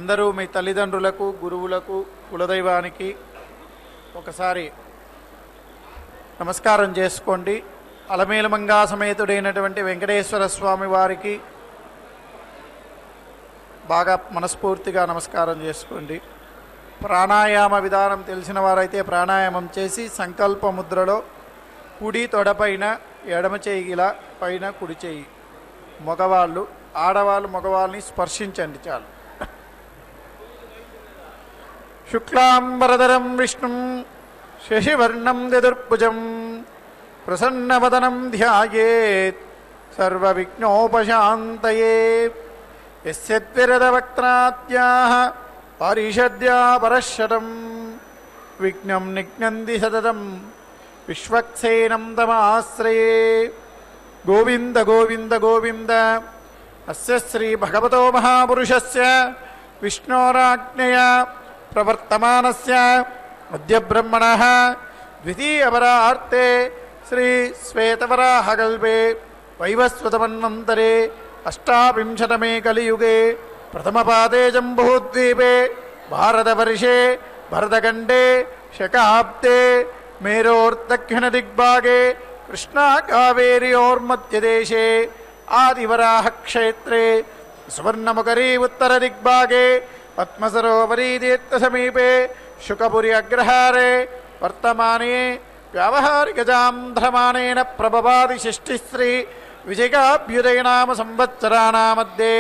అందరూ మీ తల్లిదండ్రులకు, గురువులకు, కులదైవానికి ఒకసారి నమస్కారం చేసుకోండి. అలమేలుమంగా సమేతుడైనటువంటి వెంకటేశ్వర స్వామి వారికి బాగా మనస్ఫూర్తిగా నమస్కారం చేసుకోండి. ప్రాణాయామ విధానం తెలిసిన వారైతే ప్రాణాయామం చేసి సంకల్ప ముద్రలో కుడి తొడపైన ఎడమ చేయిలా పైన కుడి చేయి, మగవాళ్ళు ఆడవాళ్ళు మగవాళ్ళని స్పర్శించండి చాలు. శుక్లాంబరధరం విష్ణుం శశివర్ణం చతుర్భుజం ప్రసన్నవదనం ధ్యాయేత్ సర్వవిఘ్నోపశాంతయే. యస్యద్విరదవక్త్రాద్యాః పారిషద్యా పరశతం విఘ్నం నిఘ్నంతి సతతం విశ్వక్సేనం తమాశ్రయే. గోవింద గోవింద గోవింద. అస్య శ్రీ భగవతో మహాపురుషస్య విష్ణోరాజ్ఞయా ప్రవర్తమానస్య అద్య బ్రహ్మణః ద్వితీయపరార్తే శ్రీ శ్వేతవరాహకల్పే వైవస్వతమన్వంతరే అష్టావింశతమే కలియుగే ప్రథమపాదే జంబూద్వీపే భారతవర్షే భరతఖండే శకాబ్దే మేరోర్దక్షిణదిగ్భాగే కృష్ణా కావేర్యోర్మధ్యదేశే ఆదివరాహక్షేత్రే సువర్ణముఖరీ ఉత్తరదిగ్భాగే పద్మసరోవరీ తీర్థసమీపే శుకపురి అగ్రహారే వర్తమానే వ్యావహారికజాంధ్రమాణేన ప్రభవాది షష్ఠిశ్రీ విజయాభ్యుదయనామ సంవత్సరాణామధ్యే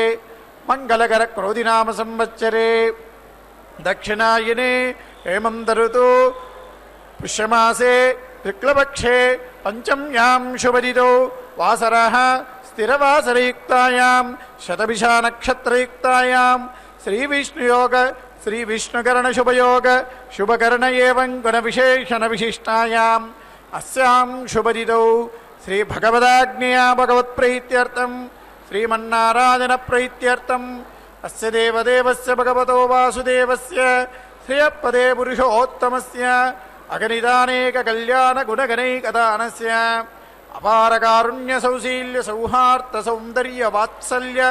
మంగళకర క్రోధినామ సంవత్సరే దక్షిణాయనే హేమంతఋతు పుష్యమాసే శుక్లపక్షే పంచమ్యాం శుభదితో వాసరః స్థిరవాసరయుక్తాయాం శతభిషా నక్షత్రయుక్తాయాం శ్రీవిష్ణుయోగ శ్రీవిష్ణుకరణ శుభయోగ శుభకరణ ఏవం గుణ విశేషణ విశిష్టాయాం అస్యాం శుభదితో శ్రీ భగవదాజ్ఞయా భగవత్ప్రీత్యర్థం శ్రీమన్నారాయణ ప్రీత్యర్థం అస్య దేవదేవస్య భగవతో వాసుదేవస్య శ్రియపదే పురుషోత్తమస్య అగణితానేక కళ్యాణ గుణగణైకదానస్య అపారకారుణ్య సౌశీల్య సౌహార్ద సౌందర్య వాత్సల్య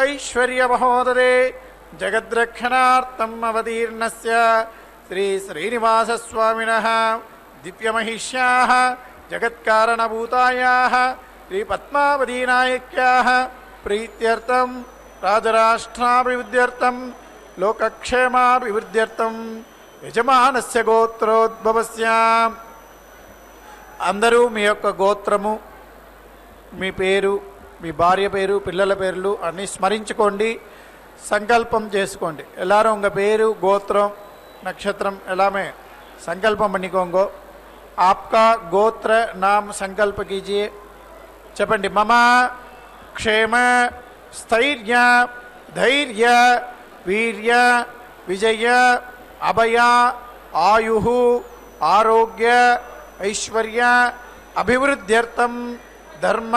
ఐశ్వర్య మహోదరే జగద్రక్షణార్థం అవతీర్ణస్య శ్రీ శ్రీనివాసస్వామినః దివ్యమహిష్యాః జగత్కారణభూతాయాః శ్రీ పద్మావతీనాయక్యాః ప్రీత్యర్థం రాజరాష్ట్రాభివృద్ధ్యర్థం లోకక్షేమాభివృద్ధ్యర్థం యజమానస్య గోత్రోద్భవస్య. అందరూ మీ యొక్క గోత్రము, మీ పేరు, మీ భార్య పేరు, పిల్లల పేర్లు అన్నీ స్మరించుకోండి, సంకల్పం చేసుకోండి. எல்லாரும் உங்கள் பேரு கோத்திரம் நட்சத்திரம் எல்லாமே संकल्पम பண்ணிக்கோங்க. आपका गोत्र नाम संकल्प कीजिए. చెప్పండి. मम क्षेम स्थैर्य धैर्य वीर्य विजय अभय आयुः आरोग्य ऐश्वर्य अभिवृद्ध्यर्थम धर्म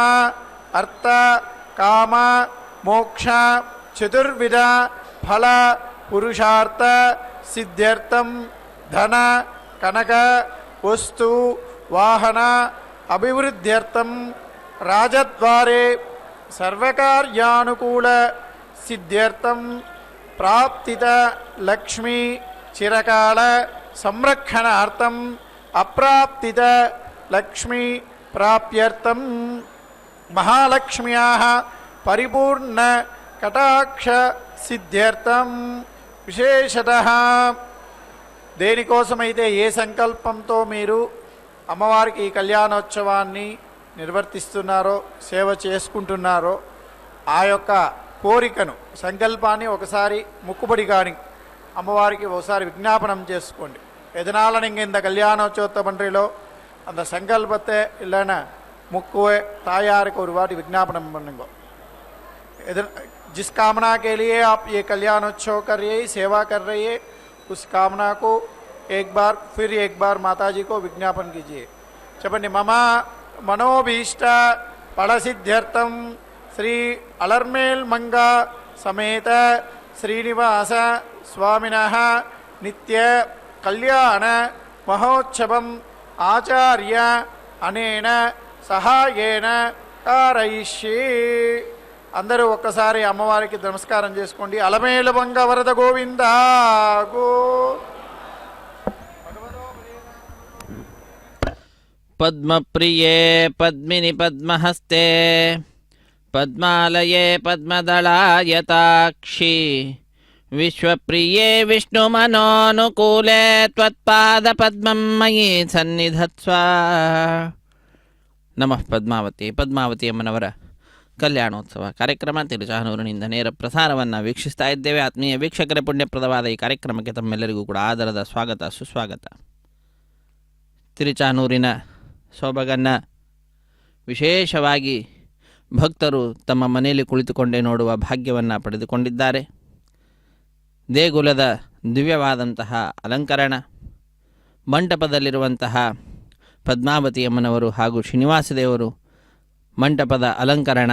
अर्थ काम मोक्ष चतुर्विध फल पुरुषार्थ सिद्ध्यर्थम धन कनक वस्तु वाहन अभिवृद्ध्यर्थम राजद्वारे सर्वकार्यानुकूल सिद्ध्यर्थम प्राप्तित लक्ष्मी चिरकाल संरक्षणार्थम अप्राप्तित लक्ष्मी प्राप्त्यर्थम महालक्ष्म्याः परिपूर्ण कटाक्ष सिद्ध्यर्थम. విశేషతః దేనికోసమైతే ఏ సంకల్పంతో మీరు అమ్మవారికి ఈ కళ్యాణోత్సవాన్ని నిర్వర్తిస్తున్నారో, సేవ చేసుకుంటున్నారో ఆ యొక్క కోరికను, సంకల్పాన్ని ఒకసారి ముక్కుబడి కాని అమ్మవారికి ఒకసారి విజ్ఞాపనం చేసుకోండి. எதனால் நீங்கள் இந்த கல்யாணோற்சவத்தை பண்ணுறீங்களோ அந்த சங்கல்பத்தை இல்லைன்னா முக்குவே தாயாருக்கு ஒரு வாட்டி விஜாபனம் பண்ணுங்க. जिस कामना के लिए आप ये कल्याणोत्सव कर रही है, सेवा कर रही है, उस कामना को एक बार फिर एक बार माता जी को विज्ञापन कीजिए. చెప్పండి. मम मनोभीष्ट फलसिद्ध्यर्थम श्री अलर्मेल मंगा समेत श्रीनिवास स्वामिनः नित्य कल्याण महोत्सवम आचार्य अनेन सहायेन कारयिष्ये. అందరూ ఒక్కసారి అమ్మవారికి నమస్కారం చేసుకోండి. అలమేలు మంగ వరద గోవింద గో. పద్మప్రియే పద్మిని పద్మహస్తే పద్మాలయే పద్మదళాయతాక్షి విశ్వప్రియే విష్ణುಮನೋನುಕೂಲೆ ತ್ವತ್ಪಾದ ಪದ್ಮಂ ಮಯಿ ಸನ್ನಿಧತ್ಸ್ವ. ನಮಃ ಪದ್ಮಾವತಿ. ಪದ್ಮಾವತಿ ಅಮ್ಮನವರ ಕಲ್ಯಾಣೋತ್ಸವ ಕಾರ್ಯಕ್ರಮ ತಿರುಚಾನೂರಿನಿಂದ ನೇರ ಪ್ರಸಾರವನ್ನು ವೀಕ್ಷಿಸ್ತಾ ಇದ್ದೇವೆ. ಆತ್ಮೀಯ ವೀಕ್ಷಕರೇ, ಪುಣ್ಯಪ್ರದವಾದ ಈ ಕಾರ್ಯಕ್ರಮಕ್ಕೆ ತಮ್ಮೆಲ್ಲರಿಗೂ ಕೂಡ ಆದರದ ಸ್ವಾಗತ ಸುಸ್ವಾಗತ. ತಿರುಚಾನೂರಿನ ಸೊಬಗನ್ನು ವಿಶೇಷವಾಗಿ ಭಕ್ತರು ತಮ್ಮ ಮನೆಯಲ್ಲಿ ಕುಳಿತುಕೊಂಡೇ ನೋಡುವ ಭಾಗ್ಯವನ್ನು ಪಡೆದುಕೊಂಡಿದ್ದಾರೆ. ದೇಗುಲದ ದಿವ್ಯವಾದಂತಹ ಅಲಂಕರಣ, ಮಂಟಪದಲ್ಲಿರುವಂತಹ ಪದ್ಮಾವತಿ ಅಮ್ಮನವರು ಹಾಗೂ ಶ್ರೀನಿವಾಸ ದೇವರು ಮಂಟಪದ ಅಲಂಕರಣ,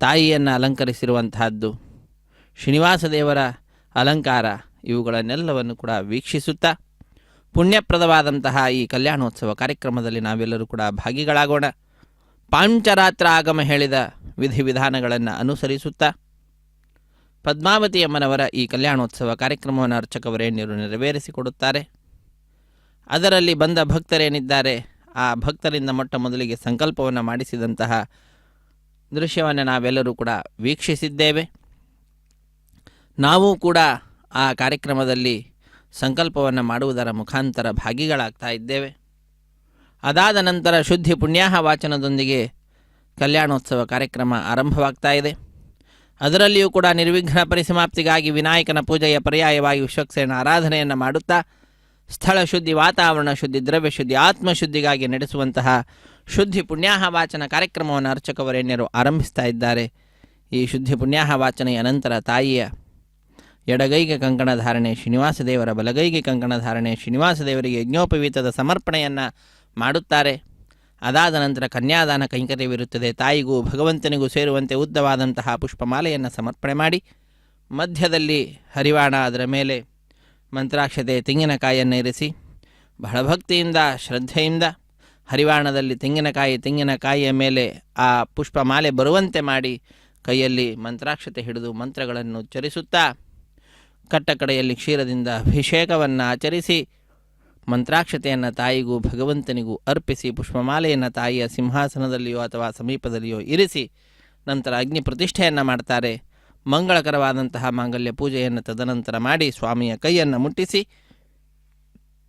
ತಾಯಿಯನ್ನು ಅಲಂಕರಿಸಿರುವಂತಹದ್ದು, ಶ್ರೀನಿವಾಸ ದೇವರ ಅಲಂಕಾರ, ಇವುಗಳನ್ನೆಲ್ಲವನ್ನು ಕೂಡ ವೀಕ್ಷಿಸುತ್ತಾ ಪುಣ್ಯಪ್ರದವಾದಂತಹ ಈ ಕಲ್ಯಾಣೋತ್ಸವ ಕಾರ್ಯಕ್ರಮದಲ್ಲಿ ನಾವೆಲ್ಲರೂ ಕೂಡ ಭಾಗಿಗಳಾಗೋಣ. ಪಾಂಚರಾತ್ರ ಆಗಮ ಹೇಳಿದ ವಿಧಿವಿಧಾನಗಳನ್ನು ಅನುಸರಿಸುತ್ತಾ ಪದ್ಮಾವತಿ ಅಮ್ಮನವರ ಈ ಕಲ್ಯಾಣೋತ್ಸವ ಕಾರ್ಯಕ್ರಮವನ್ನು ಅರ್ಚಕವರೇಣ್ಯರು ನೆರವೇರಿಸಿಕೊಡುತ್ತಾರೆ. ಅದರಲ್ಲಿ ಬಂದ ಭಕ್ತರೇನಿದ್ದಾರೆ, ಆ ಭಕ್ತರಿಂದ ಮೊಟ್ಟ ಮೊದಲಿಗೆ ಸಂಕಲ್ಪವನ್ನು ಮಾಡಿಸಿದಂತಹ ದೃಶ್ಯವನ್ನು ನಾವೆಲ್ಲರೂ ಕೂಡ ವೀಕ್ಷಿಸಿದ್ದೇವೆ. ನಾವು ಕೂಡ ಆ ಕಾರ್ಯಕ್ರಮದಲ್ಲಿ ಸಂಕಲ್ಪವನ್ನು ಮಾಡುವುದರ ಮುಖಾಂತರ ಭಾಗಿಗಳಾಗ್ತಾ ಇದ್ದೇವೆ. ಅದಾದ ನಂತರ ಶುದ್ಧಿ ಪುಣ್ಯಾಹ ವಾಚನದೊಂದಿಗೆ ಕಲ್ಯಾಣೋತ್ಸವ ಕಾರ್ಯಕ್ರಮ ಆರಂಭವಾಗ್ತಾ ಇದೆ. ಅದರಲ್ಲಿಯೂ ಕೂಡ ನಿರ್ವಿಘ್ನ ಪರಿಸಮಾಪ್ತಿಗಾಗಿ ವಿನಾಯಕನ ಪೂಜೆಯ ಪರ್ಯಾಯವಾಗಿ ವಿಶ್ವಕ್ಸೇನ ಆರಾಧನೆಯನ್ನು ಮಾಡುತ್ತಾ ಸ್ಥಳ ಶುದ್ಧಿ, ವಾತಾವರಣ ಶುದ್ಧಿ, ದ್ರವ್ಯ ಶುದ್ಧಿ, ಆತ್ಮಶುದ್ಧಿಗಾಗಿ ನಡೆಸುವಂತಹ ಶುದ್ಧಿ ಪುಣ್ಯಾಹ ವಾಚನ ಕಾರ್ಯಕ್ರಮವನ್ನು ಅರ್ಚಕವರೇಣ್ಯರು ಆರಂಭಿಸ್ತಾ ಇದ್ದಾರೆ. ಈ ಶುದ್ಧಿ ಪುಣ್ಯಾಹ ವಾಚನೆಯ ನಂತರ ತಾಯಿಯ ಎಡಗೈಗೆ ಕಂಕಣ ಧಾರಣೆ, ಶ್ರೀನಿವಾಸ ದೇವರ ಬಲಗೈಗೆ ಕಂಕಣ ಧಾರಣೆ, ಶ್ರೀನಿವಾಸ ದೇವರಿಗೆ ಯಜ್ಞೋಪವೀತದ ಸಮರ್ಪಣೆಯನ್ನು ಮಾಡುತ್ತಾರೆ. ಅದಾದ ನಂತರ ಕನ್ಯಾದಾನ ಕೈಂಕರ್ಯವಿರುತ್ತದೆ. ತಾಯಿಗೂ ಭಗವಂತನಿಗೂ ಸೇರುವಂತೆ ಉದ್ದವಾದಂತಹ ಪುಷ್ಪಮಾಲೆಯನ್ನು ಸಮರ್ಪಣೆ ಮಾಡಿ ಮಧ್ಯದಲ್ಲಿ ಹರಿವಾಣ, ಅದರ ಮೇಲೆ ಮಂತ್ರಾಕ್ಷತೆ, ತೆಂಗಿನಕಾಯಿಯನ್ನು ಇರಿಸಿ ಬಹಳ ಭಕ್ತಿಯಿಂದ ಶ್ರದ್ಧೆಯಿಂದ ಹರಿವಾಣದಲ್ಲಿ ತೆಂಗಿನಕಾಯಿಯ ಮೇಲೆ ಆ ಪುಷ್ಪಮಾಲೆ ಬರುವಂತೆ ಮಾಡಿ ಕೈಯಲ್ಲಿ ಮಂತ್ರಾಕ್ಷತೆ ಹಿಡಿದು ಮಂತ್ರಗಳನ್ನು ಉಚ್ಚರಿಸುತ್ತಾ ಕಟ್ಟಕಡೆಯಲ್ಲಿ ಕ್ಷೀರದಿಂದ ಅಭಿಷೇಕವನ್ನು ಆಚರಿಸಿ ಮಂತ್ರಾಕ್ಷತೆಯನ್ನು ತಾಯಿಗೂ ಭಗವಂತನಿಗೂ ಅರ್ಪಿಸಿ ಪುಷ್ಪಮಾಲೆಯನ್ನು ತಾಯಿಯ ಸಿಂಹಾಸನದಲ್ಲಿಯೋ ಅಥವಾ ಸಮೀಪದಲ್ಲಿಯೋ ಇರಿಸಿ ನಂತರ ಅಗ್ನಿ ಪ್ರತಿಷ್ಠೆಯನ್ನು ಮಾಡ್ತಾರೆ. ಮಂಗಳಕರವಾದಂತಹ ಮಾಂಗಲ್ಯ ಪೂಜೆಯನ್ನು ತದನಂತರ ಮಾಡಿ ಸ್ವಾಮಿಯ ಕೈಯನ್ನು ಮುಟ್ಟಿಸಿ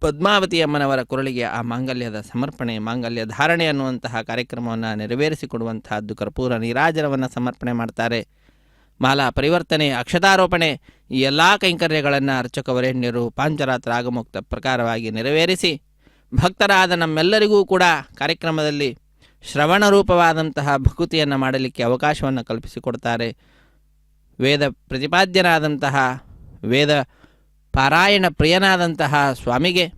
ಪದ್ಮಾವತಿ ಅಮ್ಮನವರ ಕೊರಳಿಗೆ ಆ ಮಾಂಗಲ್ಯದ ಸಮರ್ಪಣೆ, ಮಾಂಗಲ್ಯ ಧಾರಣೆ ಅನ್ನುವಂತಹ ಕಾರ್ಯಕ್ರಮವನ್ನು ನೆರವೇರಿಸಿಕೊಡುವಂತಹದ್ದು. ಕರ್ಪೂರ ನೀರಾಜನವನ್ನು ಸಮರ್ಪಣೆ ಮಾಡ್ತಾರೆ. ಮಾಲಾ ಪರಿವರ್ತನೆ, ಅಕ್ಷತಾರೋಪಣೆ, ಈ ಎಲ್ಲ ಕೈಂಕರ್ಯಗಳನ್ನು ಅರ್ಚಕವರೇಣ್ಯರು ಪಾಂಚರಾತ್ರ ಆಗಮುಕ್ತ ಪ್ರಕಾರವಾಗಿ ನೆರವೇರಿಸಿ ಭಕ್ತರಾದ ನಮ್ಮೆಲ್ಲರಿಗೂ ಕೂಡ ಕಾರ್ಯಕ್ರಮದಲ್ಲಿ ಶ್ರವಣ ರೂಪವಾದಂತಹ ಭಕುತಿಯನ್ನು ಮಾಡಲಿಕ್ಕೆ ಅವಕಾಶವನ್ನು ಕಲ್ಪಿಸಿಕೊಡ್ತಾರೆ. ವೇದ ಪ್ರತಿಪಾದ್ಯನಾದಂತಹ, ವೇದ ಪಾರಾಯಣ ಪ್ರಿಯನಾದಂತಹ ಸ್ವಾಮಿಗೆ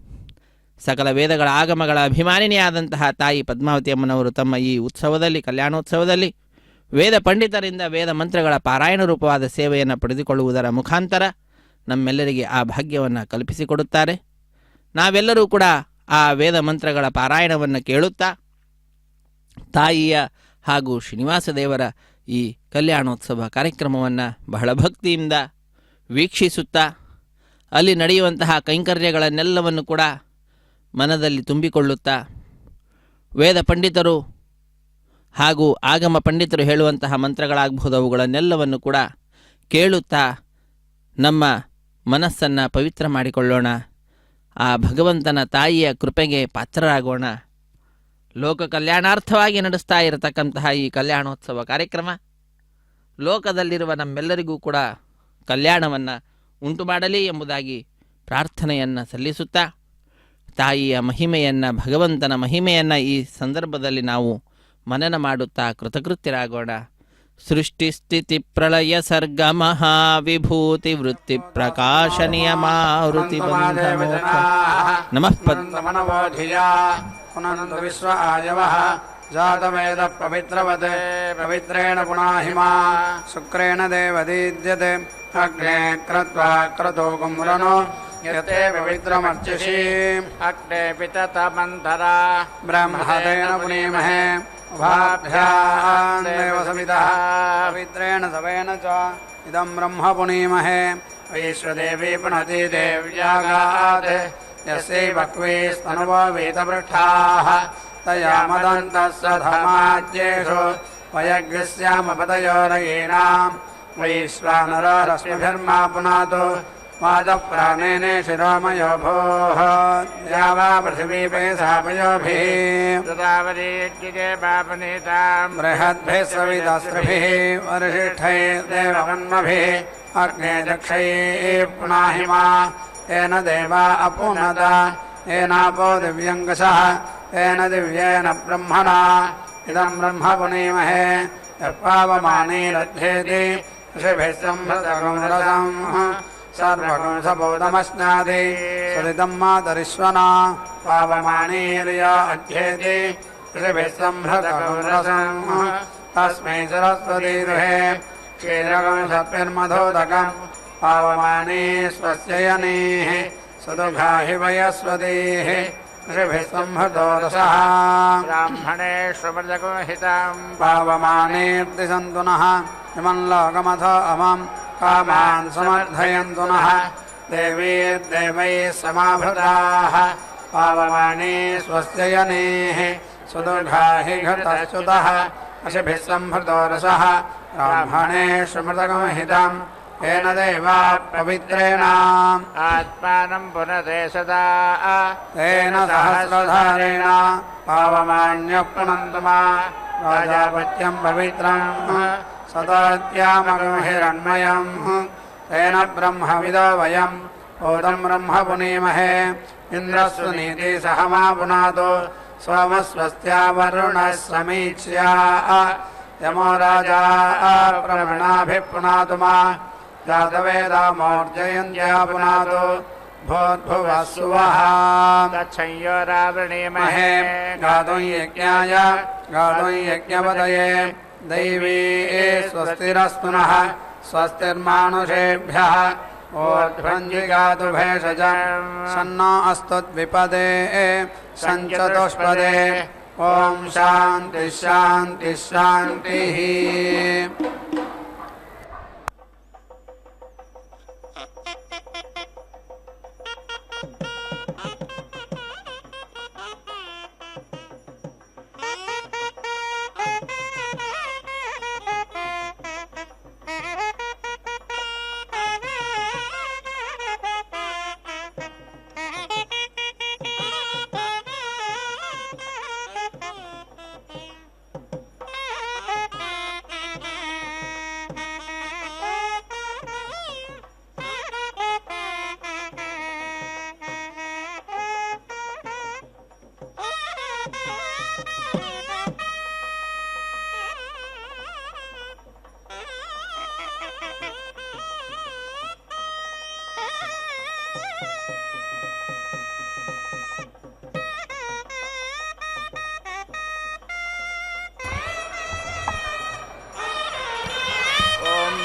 ಸಕಲ ವೇದಗಳ ಆಗಮಗಳ ಅಭಿಮಾನಿನಿಯಾದಂತಹ ತಾಯಿ ಪದ್ಮಾವತಿ ಅಮ್ಮನವರು ತಮ್ಮ ಈ ಉತ್ಸವದಲ್ಲಿ, ಕಲ್ಯಾಣೋತ್ಸವದಲ್ಲಿ ವೇದ ಪಂಡಿತರಿಂದ ವೇದ ಮಂತ್ರಗಳ ಪಾರಾಯಣ ರೂಪವಾದ ಸೇವೆಯನ್ನು ಪಡೆದುಕೊಳ್ಳುವುದರ ಮುಖಾಂತರ ನಮ್ಮೆಲ್ಲರಿಗೆ ಆ ಭಾಗ್ಯವನ್ನು ಕಲ್ಪಿಸಿಕೊಡುತ್ತಾರೆ. ನಾವೆಲ್ಲರೂ ಕೂಡ ಆ ವೇದ ಮಂತ್ರಗಳ ಪಾರಾಯಣವನ್ನು ಕೇಳುತ್ತಾ ತಾಯಿಯ ಹಾಗೂ ಶ್ರೀನಿವಾಸ ದೇವರ ಈ ಕಲ್ಯಾಣೋತ್ಸವ ಕಾರ್ಯಕ್ರಮವನ್ನು ಬಹಳ ಭಕ್ತಿಯಿಂದ ವೀಕ್ಷಿಸುತ್ತಾ ಅಲ್ಲಿ ನಡೆಯುವಂತಹ ಕೈಂಕರ್ಯಗಳನ್ನೆಲ್ಲವನ್ನು ಕೂಡ ಮನದಲ್ಲಿ ತುಂಬಿಕೊಳ್ಳುತ್ತಾ ವೇದ ಪಂಡಿತರು ಹಾಗೂ ಆಗಮ ಪಂಡಿತರು ಹೇಳುವಂತಹ ಮಂತ್ರಗಳಾಗಬಹುದು, ಅವುಗಳನ್ನೆಲ್ಲವನ್ನು ಕೂಡ ಕೇಳುತ್ತಾ ನಮ್ಮ ಮನಸ್ಸನ್ನು ಪವಿತ್ರ ಮಾಡಿಕೊಳ್ಳೋಣ. ಆ ಭಗವಂತನ ತಾಯಿಯ ಕೃಪೆಗೆ ಪಾತ್ರರಾಗೋಣ. ಲೋಕ ಕಲ್ಯಾಣಾರ್ಥವಾಗಿ ನಡೆಸ್ತಾ ಇರತಕ್ಕಂತಹ ಈ ಕಲ್ಯಾಣೋತ್ಸವ ಕಾರ್ಯಕ್ರಮ ಲೋಕದಲ್ಲಿರುವ ನಮ್ಮೆಲ್ಲರಿಗೂ ಕೂಡ ಕಲ್ಯಾಣವನ್ನು ಉಂಟು ಮಾಡಲಿ ಎಂಬುದಾಗಿ ಪ್ರಾರ್ಥನೆಯನ್ನು ಸಲ್ಲಿಸುತ್ತಾ ತಾಯಿಯ ಮಹಿಮೆಯನ್ನು, ಭಗವಂತನ ಮಹಿಮೆಯನ್ನು ಈ ಸಂದರ್ಭದಲ್ಲಿ ನಾವು ಮನನ ಮಾಡುತ್ತಾ ಕೃತಕೃತ್ಯರಾಗೋಣ. ಸೃಷ್ಟಿ ಸ್ಥಿತಿ ಪ್ರಳಯ ಸರ್ಗ ಮಹಾವಿಭೂತಿ ವೃತ್ತಿ ಪ್ರಕಾಶ ನಿಯಮಾವೃತಿ ನಮಃ ಪುನಂತು ವಿಶ್ವ ಆಯವಃ ಜಾತವೇದ ಪವಿತ್ರವತೆ ಪವಿತ್ರೇಣ ಪುನಾಹಿಮಾ ಶುಕ್ರೇಣ ದೇವದೀದ್ಯತೆ ಅಗ್ನೇ ಕ್ರತ್ವಾ ಕ್ರತೋ ಕುಮ್ರನೋ ಯತೆ ಪವಿತ್ರಮರ್ಚಿಷಿ ಅಗ್ನೇ ಪಿತತ ಮಂತರ ಬ್ರಹ್ಮದೇನ ಪುನೀಮಹೇ उभाभ्याम् देव सवितः पवित्रेण सवेन च इदं ब्रह्म पुनीमहे वैश्वदेवी पुनति देव्यागात् यस्यै बह्वी स्तनुवो वीतपृष्ठाः तया मदन्तस्य धर्माज्येषु वयज्ञस्यामपतयोरयीणाम् वैश्वानरो रश्मिभिर्मा पुनातु वाजप्राणेन शिरोमयो भोः या वा पृथिवीपे सापयोभिः बृहद्भिः सवितस्त्रिभिः वरिष्ठैर्देववन्मभिः अग्ने दक्षैः पुनाहिमा येन देवा अपुनद येनापो दिव्यङ्कषः येन दिव्येन ब्रह्मणा इदं ब्रह्म पुनीमहे यः पावमानीरध्येति ऋषिभिः संहृतगं रसम् सर्वगं सबोधमश्नादि सलितं मातरिश्वना पावमानीर्य अध्येति ऋषिभिः संहृतगं रसम् तस्मै सरस्वती दुहे क्षीरगं सत्पिर्मधोदकम् पावमानी स्वस्य यनेः सदुघाहि वयस्वतीः ऋषिभिः संहृतो रसः ब्राह्मणेष्वमृतगुहितं पावमानेऽर्ति सन्तु नः इमं लोकमथ अमम् कामान् समर्थयन्तु नः देवीर्देवैः समाभृताः पावमानी स्वस्य यनेः सुदुर्घाहि घृतश्च्युतः ऋषिभिः संहृतो रसः ब्राह्मणेष्वमृतगुहितम् येन देवा पवित्रेण आत्मानं पुनते सदा तेन सहस्रधारेण पावमान्यः पुनन्तु मा राजापत्यं पवित्रम् सदात्यामगं हिरण्मयम् तेन ब्रह्मविदो वयम् ओदं ब्रह्म पुनीमहे इन्द्रस्य नीति सह मा पुनातु सोमस्वस्त्या वरुणः समीक्ष्या यमो राजा प्रवृणाभिः पुनातु मा जातवेदा मोर्जयन्त्या पुनातु भूर्भुवः सुवः तच्छंयो रावणीमहे गातुं यज्ञाय गातुं यज्ञपतये दैवी स्वस्तिरस्तु नः स्वस्तिर्मानुषेभ्यः ऊर्ध्वञ्जिगातु भेषजम् सन्नो अस्तुद्विपदे सञ्चतुष्पदे ॐ शान्तिः शान्तिः शान्तिः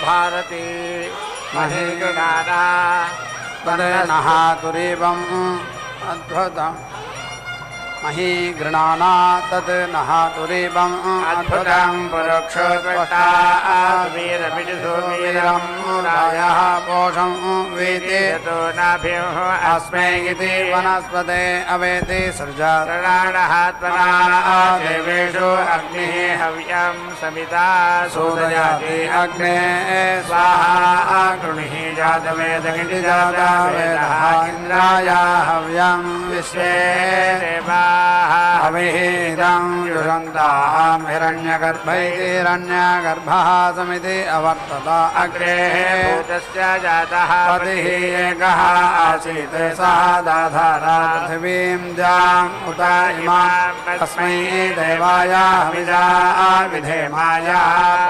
भारती महीगणाना तदेनः तुरीवम् अद्भुतम् महीगृणाना तत् नः तुरीवम् अद्भुतं पुरुक्षोत्पष्टा वीरं रायः पोषं वीति यतो नाभ्योः अस्मै इति वनस्पते अवेति सृजाणाः देवेषु अग्निः हव्यं समिता सूदयाति अग्ने स्वाहा गृणिः जातवेदगिति जातवेदः इन्द्राय हव्यं विश्वे देवा अविहितं जुषन्तां हिरण्यगर्भः समिति अवर्तत अग्रे भूतस्य जातः पतिः एकः आसीत् सः दाधार पृथिवीं जाम् उत इमां तस्मै देवाय हविषा विधेमाय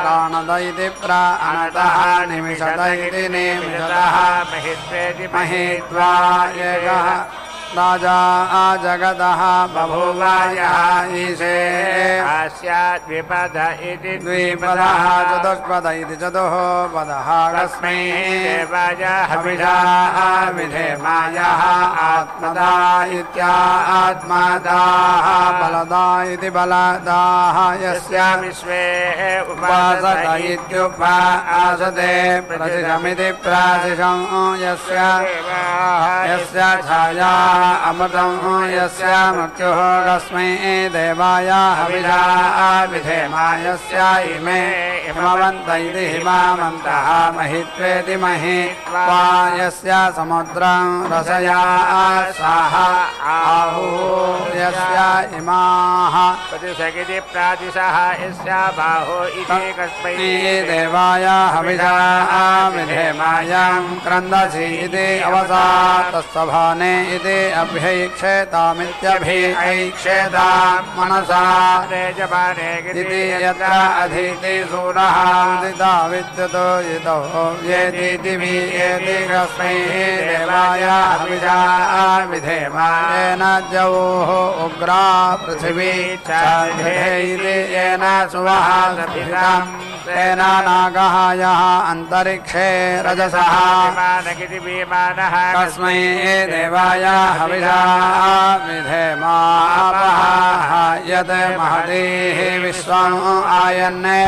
प्राणद इति प्राणतः निमिषत इति निमिषतः महित्वेति महित्वा एकः राजा जगतः बभूव यः ईशे अस्याद्विपद इति द्विपदः चतुष्पद इति चतुःपदः कस्मै देवाय हविषा विधेमायः आत्मदा इत्यात्मदाः बलदा इति बलदाः यस्य विश्वे उपासत इत्युपासते प्रसिषमिति प्रासिषं यस्य छाया अमृतं यस्य मृत्युः कस्मै देवाय हविषा विधेमा यस्य इमे हिमवन्त इति हिमावन्तः महित्वेति महित्वा यस्य समुद्रं रसया साह आहुः यस्य इमाः प्रतिशगिति प्रातिशः यस्य बाहो इति कस्मै देवाय हविषा विधेमायां क्रन्दसि इति अवसातस्तभाने इति अभ्यैक्षेतामित्यभिक्षेतां मनसा जपाने इति यत्र अधीति सूरः उदिता विद्युतो यतो व्येतीति वियेति कस्मै देवाय हविषा विधेमायेन जौः उग्रा पृथिवी इति येन सुवः सभितं तेन नागः यः अन्तरिक्षे रजसः कस्मै देवाय हविषा विधेमापः यत् महतीः विश्वम् आयन्ने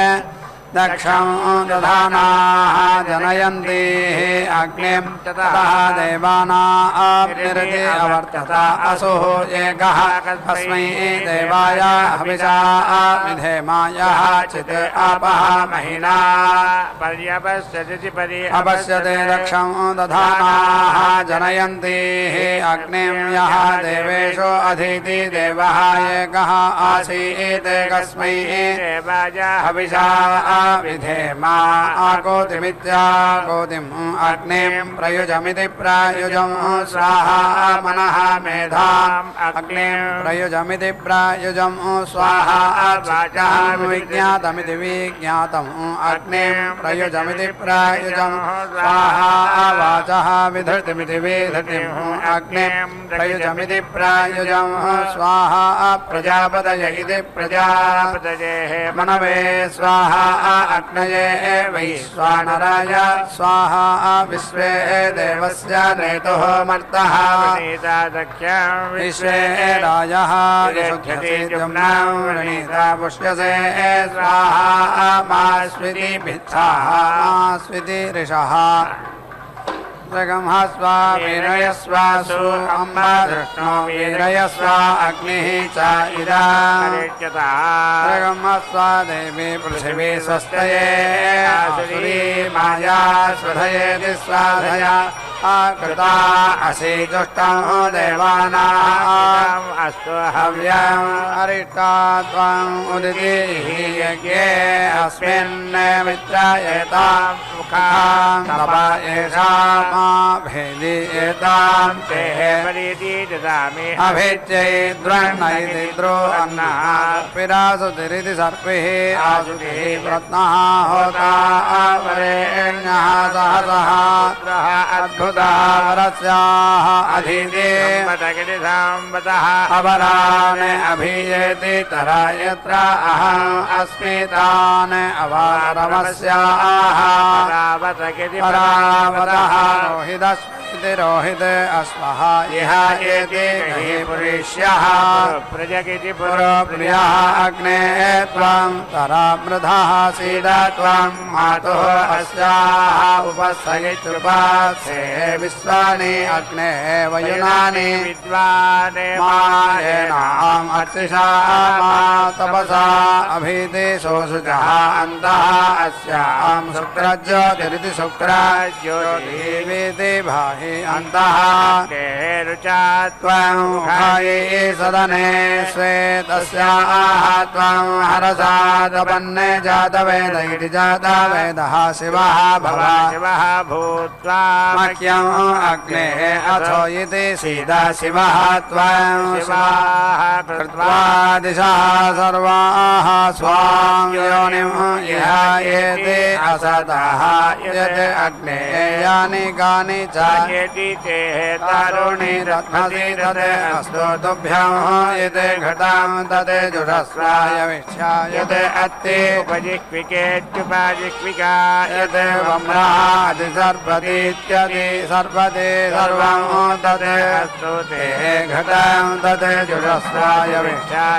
दक्षं दधानाः जनयन्तीः अग्निं ततः देवानाप्निरति अवर्तत असुः एकः कस्मै देवाय हविषा विधेमायः चित् आपः महिना अपश्यते दक्षं दधानाः जनयन्तीः अग्निं यः देवेषु अधीति देवः एकः आसीत् कस्मै देवाय हविषा विधेमा आकोतिमित्याकोतिम् अग्निं प्रयुजमिति प्रायुजं स्वाहा मनः मेधाम् अग्निं प्रयुजमिति प्रायुजं स्वाहा वाचः विज्ञातमिति विज्ञातम् अग्निं प्रयुजमिति प्रायुजं स्वाहा वाचः विधृतिमिति विधृतिम् अग्निं प्रयुजमिति प्रायुजं स्वाहा प्रजापतय इति प्रजापतयेः मनवे स्वाहा अग्नये वैश्वानराय स्वाहा विश्वे देवस्य नेतुः मर्तः विश्वे राजः ऋणीता पुष्यसे स्वाहा मास्विति भित्साः मास्विति ऋषः स्वाहा वीरयस्वासु अम्बा धृष्णो वीरयस्व अग्निः च इदा स्वा देवी पृथिवी स्वस्तये आसुरी माया स्वधयेति स्वाधया आकृता असि जुष्टं देवानाम् अस्तु हव्यम् अरिष्टा त्वम् उदिति यज्ञे अस्मिन् मित्रायेतां मुखां तव येषामाभेदि एतां ते अभिच्चैद्वन्नैति द्रो अन्नः पिरासुतिरिति सर्पिः आसुतिः प्रत्नः होता वरेण्यः सहसः अद्भुतावरस्याः अधीते अवरान् अभियेति तरा यत्र अहम् अस्मि तान् अवारवस्याः परावतः रोहितस्मिति रोहित अस्मः इह एति पुरुष्यः प्रजगिति पुरप्रियः अग्ने त्वं तरा मृधः सीद त्वं मातुः अस्याः उपस्थगित्युपासे विश्वानि अग्ने वयुनानि विद्वान् मायेनाम् अर्चिषा मा तपसा अभीति सोऽसुचः अन्तः अस्यां शुक्रज्योतिरिति शुक्रज्योतिर्वेति भाहि अन्तः रुचा त्वं खाये सदने स्वे तस्याः त्वं हरसा तपन्ने जातवेद इति जातवेदः शिवः भव शिवः भूत्वा मह्यम् अग्ने अथो इति सीदा शिवः त्वं शिवाः कृत्वा दिशः सर्वाः स्वां योनिम् इह एते असतः यत् अग्ने यानि कानि च येतितेः तारुणी रत्नसी तते अस्तु तुभ्यं यते घटां तते जुषस्वाय विच्छायते अत्ति उपजिह्विकेत्युपजिह्विका यते वम्रादि सर्पतीत्यदि सर्पते सर्वं तते अस्तु ते घटां तते जुषस्वाय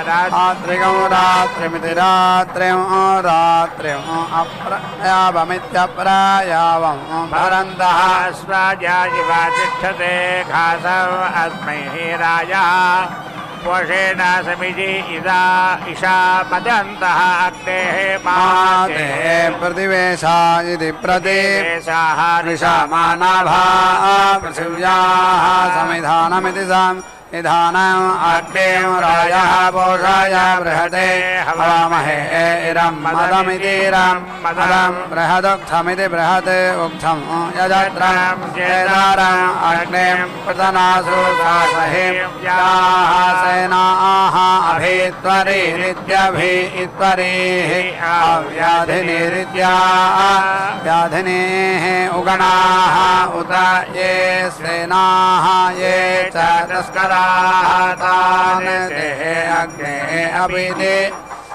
रात्रिकं रात्रिमिति रात्रिं रात्रिं अप्रयावमित्यप्रयावं भरन्तः स्वाजायिवा तिष्ठते घासव अस्मै राजा पोषेण समिति इदा इषा मदन्तः अग्नेः माते प्रतिवेशा इति प्रतिवेशाः प्रतिवेशामानाभा पृथिव्याः समिधानमिति निधानम् अग्नें राजः पोषाय बृहते हवामहे इरं मदमितिरं मदं बृहदुक्थमिति बृहत् उक्थं यजत्रं चेदारम् अग्नें प्रतनासु सासहिं याः सेनाः अभित्वरीरित्यभित्वरीः अव्याधिनिरित्याः व्याधिनेः उगणाः उत ये सेनाः ये च तस्करा ताने अग्ने अभिदे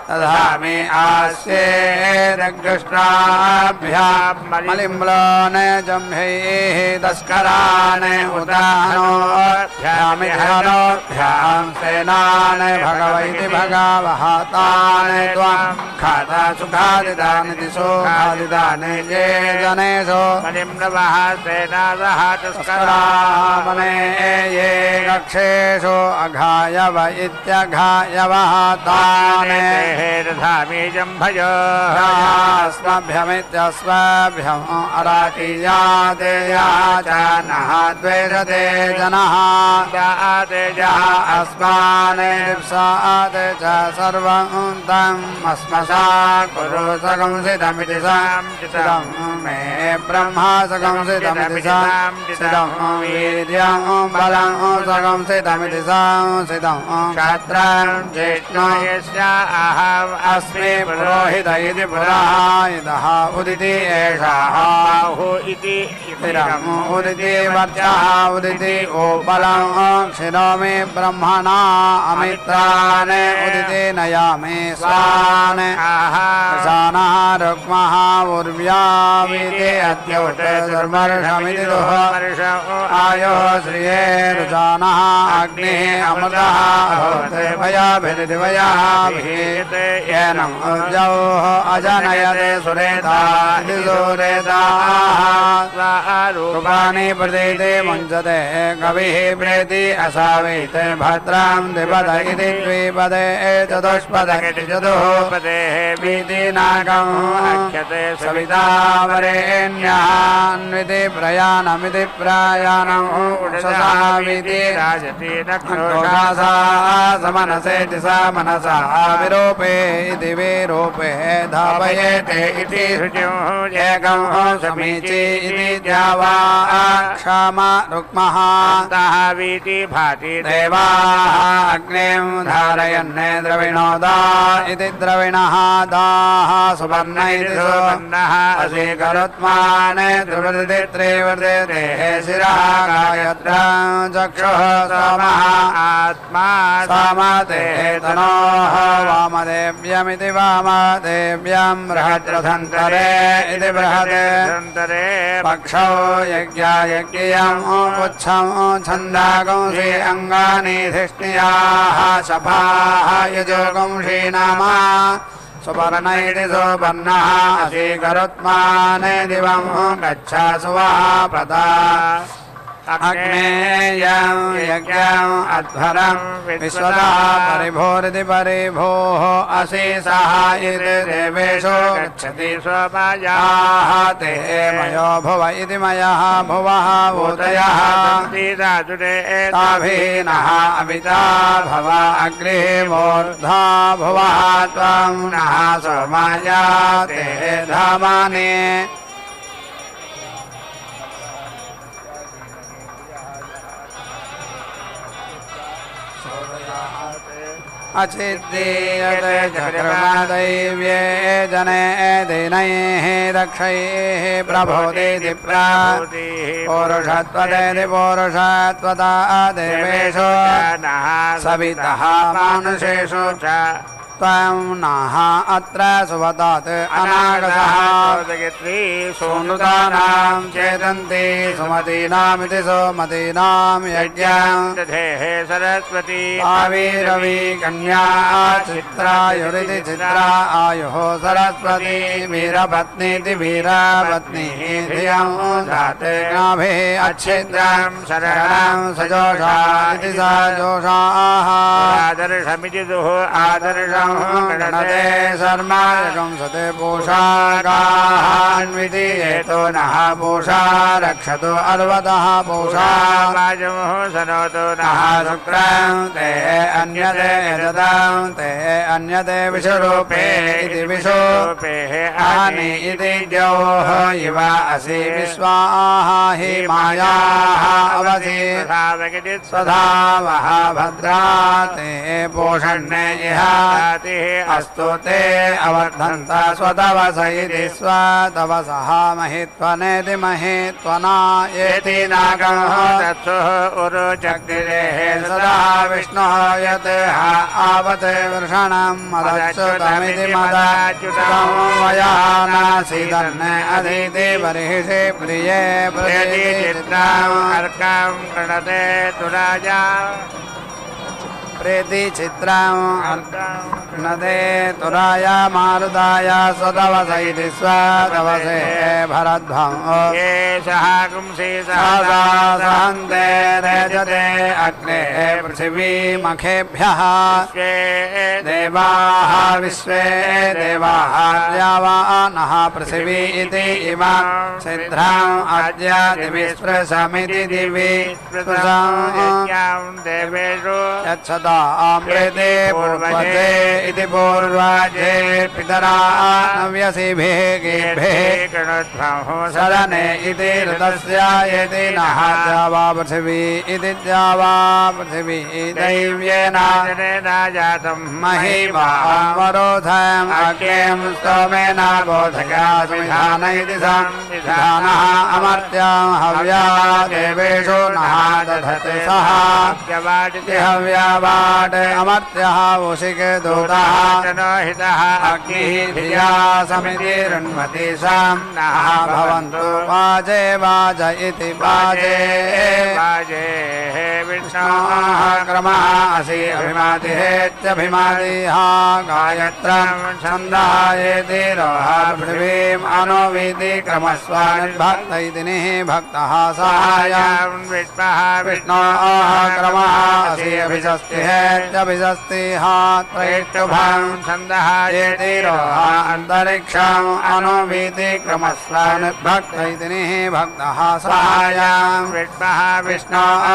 तथा मे आस्येदग्रष्टाभ्यां मलिम्लान जम्भैः तस्करान् उदानोभ्यामिधानोभ्यां सेनान् भगवैति भगवहतान् त्वं खाता सुखादितानि दिशो खादितानि ये जनेषु मलिम्नवः सेनादः तस्करामने ये कक्षेषु अघायव इत्यघायवः तान् दधामि जम्भयो अस्मभ्यमित्यस्मभ्यम् अराटीयादेया च नः द्वेषते जनः तेजः अस्मान् लिप्सात् च सर्वं तम् अस्मसा कुरु सकंसितमिति संसितं मे ब्रह्मा सकंसितमिति संसितं वीर्यं बलं सकंसितमिति संसितं क्षत्रं जिष्णु अहम् अस्मि पुरोहित इति पुरोहितः उदिति एषः बाहु इति स्थिरम् उदिति वर्चः उदिति उपलं क्षिरोमि ब्रह्मणा अमित्रान् उदिति नयामि स्वान् शानः रुक्मः उर्व्यामिति अद्योत दुर्मर्षमिति दुः आयोः श्रिये रुचानः अग्निः अमृतः भवते भयाभिर्दिवयः येनम् उद्यौः अजनयते सुरेताः रूपाणि प्रतीते मुञ्चते कविः प्रेति असावीते भद्रां द्विपद इति द्विपदे चतुष्पद इति चतुःपदेः वीति नागम् अख्यते सविता वरेण्यान्विति प्रयाणमिति प्रयाणम् उषसावीति राजति नक्षोषासा समनसेति सा मनसा विरूपे इति विरूपे धापयेते इति एकं समीची इति द्यावा क्षमा रुक्मः वीति भाति देवाः अग्निं धारयन्ने द्रविणोदा इति द्रविणः दाः सुवर्ण इति सुवर्णः असीकरुत्मान् द्रुवृति त्रिवृते शिरः गायत्रं चक्षुः सोमः आत्मा सामते तनोः वामदेव्यमिति वामदेव्यं बृहद्रथन्तरे इति बृहद्रथन्तरे पक्षौ यज्ञायज्ञयम् उच्छं छन्दागंसि अङ्गानि धिष्णियाः शपाः यजोगंषि नाम सुवर्ण इति सुवर्णः असीकरुत्मान् दिवं गच्छ सुवः प्रदा अग्नेयं यज्ञं अध्वरं विश्वतः परिभोरिति परिभोः अशेषः इति देवेषु गच्छति स्वमायाः ते मयो भुव इति मयः भुवः भूतयः ताभिनः अविता भव अग्रे मूर्धा भुवः त्वं नः स्वमाया ते धामानि अचिद्दीयते चक्रमादैव्ये जने दीनैः रक्षैः प्रभोदेति पौरुषत्वदेति पौरुषत्वता देवेषु सवितः मानुषेषु त्वं नः अत्र सुवतात् अनागतः सुनृतानां चेतन्ति सुमतीनामिति सुमतीनां यज्ञं सरस्वती आविरवि कन्या चित्रायुरिति चित्रा आयुः सरस्वती वीरपत्नीति वीरपत्नीः धियं धाते नाभिः अच्छिद्रं शरणं सजोषा इति सजोषाः आदर्शमिति दुः आदर्शं गणते शर्मायकं सते पोषाकान्विति हेतो नः पोषा रक्षतु अर्वतः पोषा वाजमुः सनोतु नः शुक्रं ते अन्यते ददां ते अन्यते विषुरूपे इति विषुरूपेः आनि इति द्यौः इव असि विश्वाः हि मायाः अवसि स्वधावः भद्रा ते पोषण्ये इह अस्तु ते अवर्धन्त स्वतवस इति स्वतवसः महित्वनेति महित्वना येति नागः तत्सुः उरुचक्तिरेः सदा विष्णुः यत् आवते वृषणं मदच्युतमिति मदच्युतं वयानासीदन् अधीति बर्हिषि प्रिये चित्रम् अर्कं प्रणते तु राजा प्रीति चित्रं नदे तुराया मारुताय स्वतवस इति स्वतवसे भरध्वं ये सः कुंसि सहन्ते रेजते अग्ने पृथिवीमखेभ्यः देवाः विश्वे देवाः द्यावानः पृथिवी इति इमं छिद्रम् अद्य दिवि स्पृशमिति दिवि स्पृशम् देवेषु यच्छताम्रेते पूर्वजे इति पूर्वजे पितरा नव्यसिभिः गेभ्यः शरणे इति ऋतस्य इति नः द्यावा पृथिवी इति द्यावा पृथिवी दैव्येन जातं महिमावरोधम् अग्निं स्तोमेन बोधकासुविधान इति संविधानः अमर्त्यं हव्या देवेषु नः दधते सः हव्यावाट अमर्त्यः वशिक दूतः हितः अग्निः धिया समिति ऋण्मति सं नः भवन्तु वाजे वाज इति वाजे वाजे विष्णोः क्रमः असि अभिमातिहेत्यभिमातिः गायत्रं छन्दः येति रोहा पृथिवीम् अनुवीति क्रमस्वानिर्भक्त इति निः भक्तः सहायं विष्णोः क्रमः असि अभिषस्तिहेत्यभिषस्तिः त्रैष्टुभं छन्दः येति रोहा अन्तरिक्षम् अनुवीति क्रमस्वानिर्भक्त इति निः भक्तः सहायं विष्णोः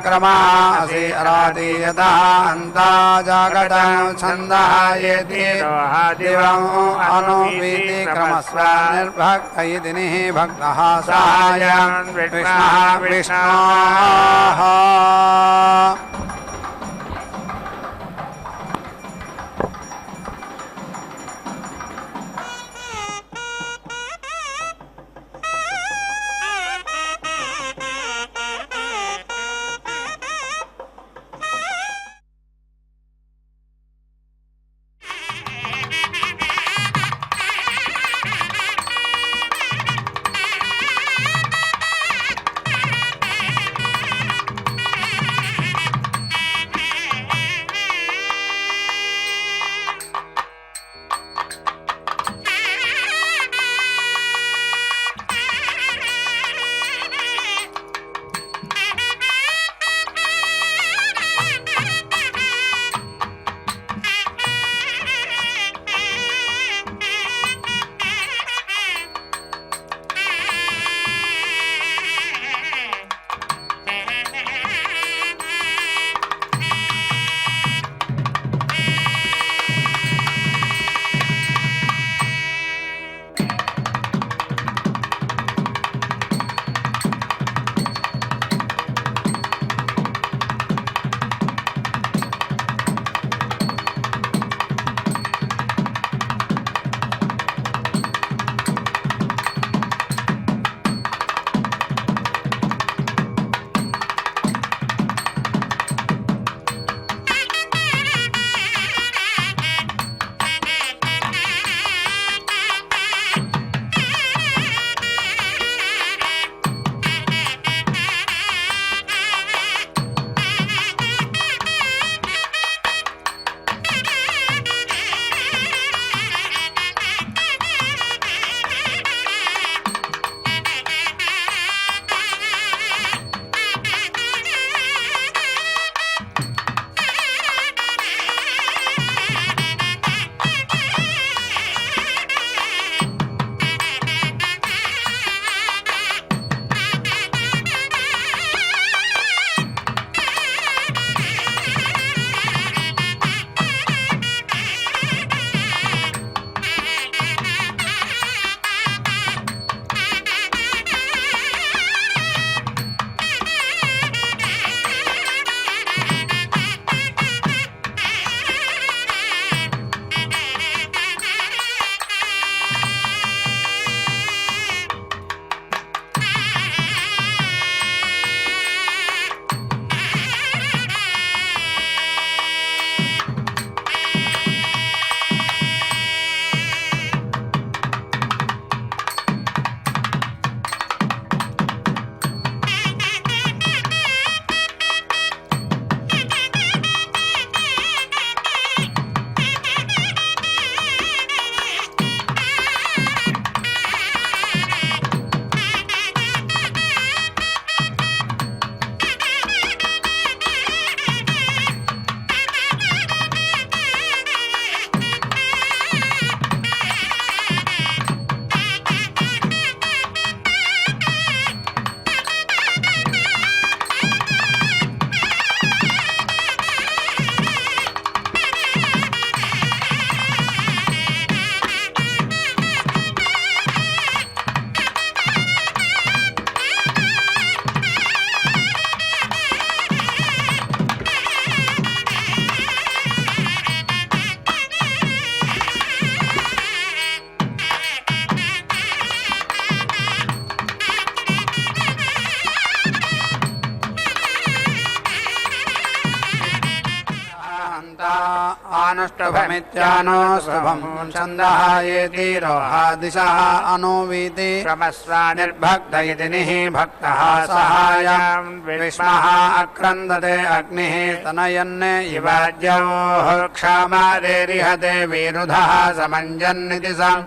क्रमः असि अराधीयतः अन्ता जागतं छन्दः येति दिवम् अनुवीति क्रमस्वानिर्भक्त इति निः भक्तः सहायं विष्णोः अनुष्टुभमित्यानो स्तुभं छन्दः येति रोहादिशः अनुवीति निर्भक्त इति निः भक्तः सहायं विष्मः अक्रन्दते अग्निः तनयन् इवाज्योः क्षामादेरिहते विरुधः समञ्जन्निति सम्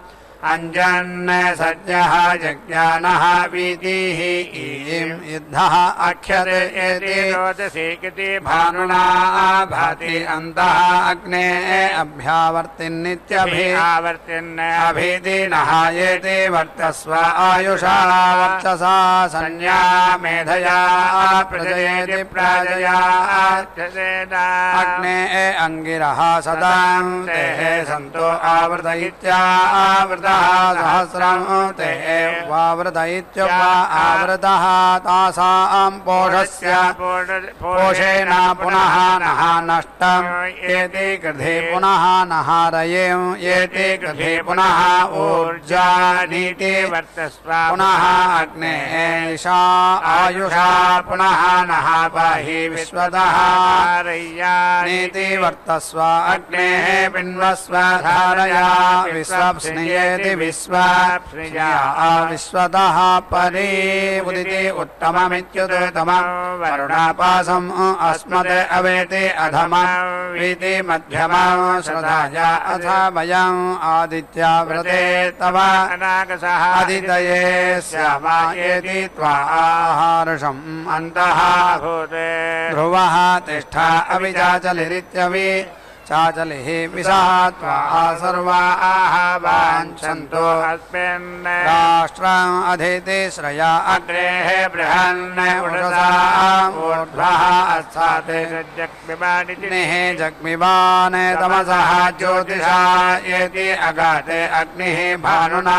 अंजन् सज्जः जज्ञानः वीतिः ईं युद्धः अख्यते एति रोदसीकिति भानुना भाति अन्तः अग्ने अभ्यावर्तिन्नित्यभिवर्तिन् अभीतिनः येति वर्तस्व आयुषा वर्चसा संज्ञा मेधया प्रजयेति प्राजया अग्ने अंगिरः सदां तेः सन्तो आवृत इत्यावृत सहस्रं ते वावृत इत्युपावृतः तासां पोषस्य पोषेण पुनः नः नष्टं येति कृधे पुनः नः रयें येति कृधे पुनः ऊर्जानीति वर्तस्व पुनः अग्नेशा आयुषा पुनः नः पाहि विश्वतः नीति वर्तस्व अग्नेः पिन्वस्व धारया विश्वप्स्नियेति विश्वाप्स्निया विश्वतः परि उदिति उत्तममित्युत्तमं वरुणापासम् अस्मत् अवेति अधमं वीति मध्यमं श्रद्धाया अथ वयम् आदित्या व्रते तव अदितये स्यामा येति त्वा आहारषम् अन्तः ध्रुवः तिष्ठा अविचाचलिरित्यवि चाचलिः विशः त्वा सर्वाः वाञ्छन्तो अस्मिन् राष्ट्रम् अधीति श्रया अग्रेः बृहन् उषसा ऊर्ध्वः अस्सात् निः जग्मिवान् तमसः ज्योतिषा येति अगाते अग्निः भानुना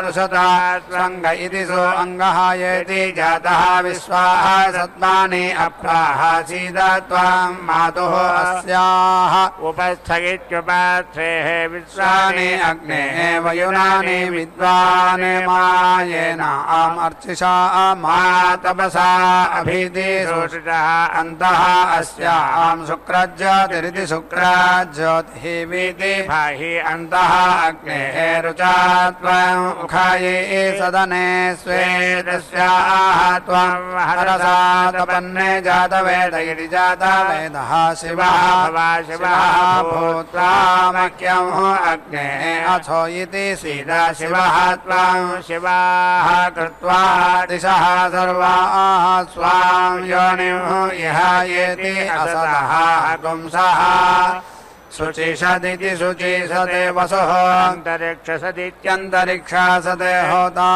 रुषता स्वङ्ग इति सो अङ्गः येति जातः विश्वाः सत्मानि अप्राः सीदा त्वां मातुः अस्याः उपस्थगित्युपास्थेः विश्वानि अग्ने वयुनानि विद्वान् मायेन अर्चिषा मा तपसा अभीति सोषितः अन्तः अस्यां शुक्रज्योतिरिति शुक्रज्योतिः वीति भाहि अन्तः अग्नेः रुचा त्वम् उखाये सदने स्वे तस्याः त्वं हरसा तपन्ने जातवेद इति जातवेदः शिवः शिवः भूत्वा मह्यं अग्नेः अथो इति सीता शिवः त्वां शिवाः कृत्वा दिशः सर्वाः स्वां योनिं इह येति असदः पुंसः शुचिषदिति शुचिषदे वसुः अन्तरिक्षसदित्यन्तरिक्षासदे होता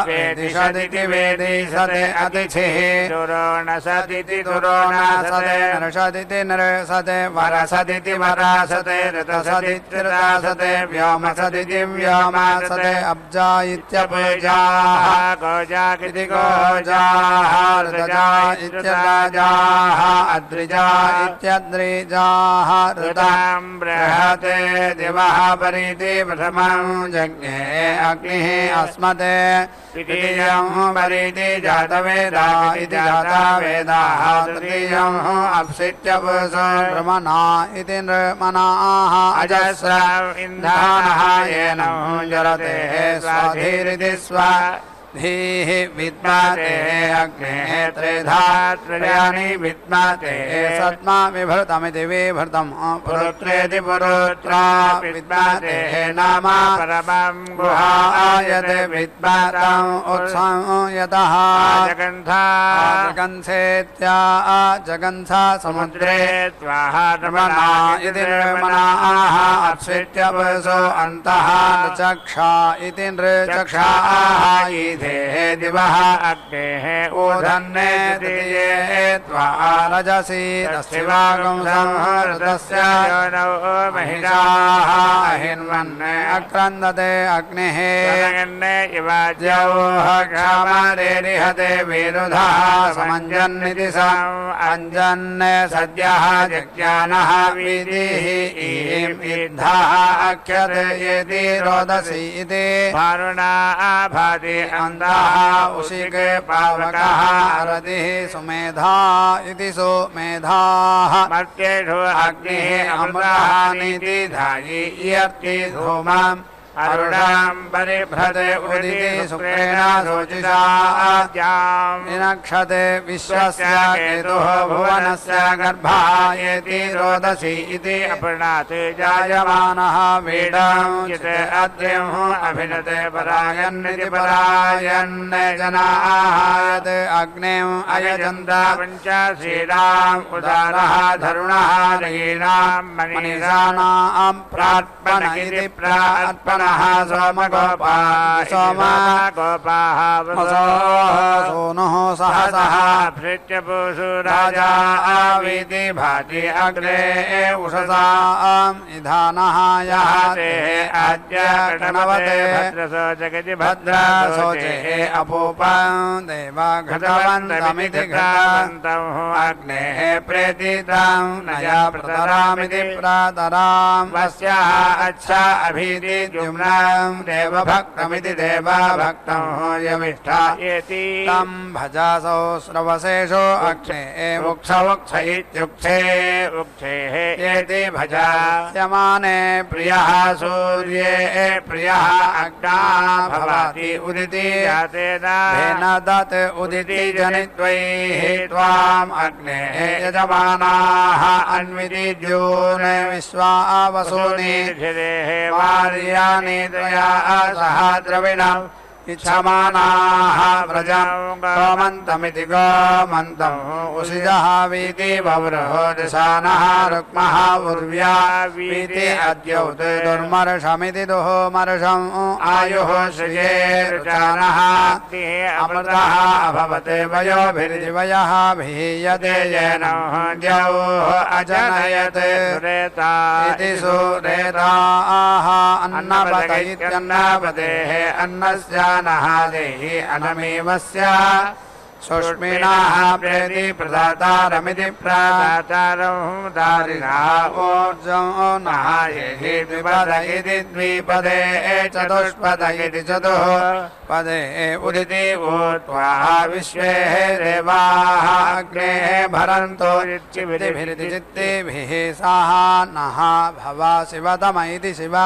वेदिषदिति वेदिषदे अतिथिः दुरोणसदिति दुरोणसदे नरसदिति नरसदे वरसदिति वरासदे ऋतसदित्यृतासदे व्योमसदिति व्योमासदे अब्जा इत्यब्जाः गोजागिति गोजाः ऋतजा इत्यराजाः अद्रिजा इत्यद्रिजाः ऋता बृहते दिवः परीति प्रथमं जज्ञे अग्निः अस्मते द्वितीयं परीति जातवेदा इति जातवेदाः तृतीयं अप्सित्यपुषो नृमना इति नृमनाः अजस्र इन्धानः येन जरते स्वाधीरिति स्वा धीः विद्मते अग्नेः त्रिधा त्रयाणि विद्मते सत्मा विभृतमिति विभृतम् पुरुत्रेति पुरुत्रा विद्मते नाम परमं गुहायते विद्मतम् उत्संयतः जगन्थेत्या जगन्था समुद्रे त्वाः नृमना इति नृमनाः अप्सित्यपसो अन्तः नृचक्षा इति नृचक्षाः दिवः अग्नेः ऊर्ध्वन्ने तृतीये त्वा रजसि तस्यवागं संहृतस्य योनौ महिषाः अहिन्वन्ने अक्रन्दते अग्निः इवाज्योः क्षामरेरिहते विरुधः समञ्जन्निति सम् अञ्जन् सद्यः जज्ञानः वीतिः ईं इद्धः अख्यते येति रोदसी इति भारुणा भाति हेमन्ताः उशिके पावकः अरतिः सुमेधा इति सुमेधाः मर्त्येषु अग्निः अमृतानीति धायि इयर्ति धूमम् अरुणां परिभ्रते उदिति शुक्रेण शोचिषा विनक्षते विश्वस्य केतुः भुवनस्य गर्भायेति रोदसी इति अपृणाति जायमानः वीडं यते अद्रिं अभिनते परायन्निति परायन् जनायते अग्निम् अयजन्त पञ्चशीलाम् उदारः धरुणः रयीणां मनीषाणां प्रार्पण इति प्रार्पणः सोमगोपाः गोपाः सोनुः सहसः भृत्यपूषु राजा आवीति भाति अग्रे उषसाम् इधानः याते अद्य गणवते भद्रशोचकति भद्रशोचे अपूपं देवघटवन्तमिति घटवन्तं अग्नेः प्रेतितं नया प्रतरामिति प्रतरां वस्याः अच्छा अभीति द्युम्नं देवभक्तमिति देवभक्तं यमिष्ठा येति तं भजासौ श्रवसेषु अक्षे उक्षवक्ष इत्युक्षे उक्षेः येति भजास्यमाने प्रियः सूर्ये प्रियः अग्ना भवति उदिति भेन दत् उदिति जनित्वैः त्वाम् अग्ने यजमानाः अन्विति द्यून् विश्वा वसूनि वार्याणि त्वया सह द्रविणम् इच्छमानाः व्रजं गोमन्तमिति गोमन्तम् उषिजः वीति बभ्रुः दिशानः रुक्मः उर्व्या वीति अद्यौत् दुर्मर्षमिति दुःमर्षम् आयुः श्रिये रुचानः अमृतः अभवत् वयोभिर्दिवयः भीयते येन द्यौः अजनयत् इति सुरेताः अन्नपत इत्यन्नपतेः अन्नस्य नहादेहि अनमेवस्य सुष्मिनाः प्रेति प्रदातारमिति प्रदातारं दारिणः ऊर्जं नहायेहि द्विपद इति द्विपदे चतुष्पद इति चतुःपदे उदिति ऊत्वा विश्वे देवाः अग्नेः भरन्तो चित्तिभिः साः नः भवा शिवतम इति शिव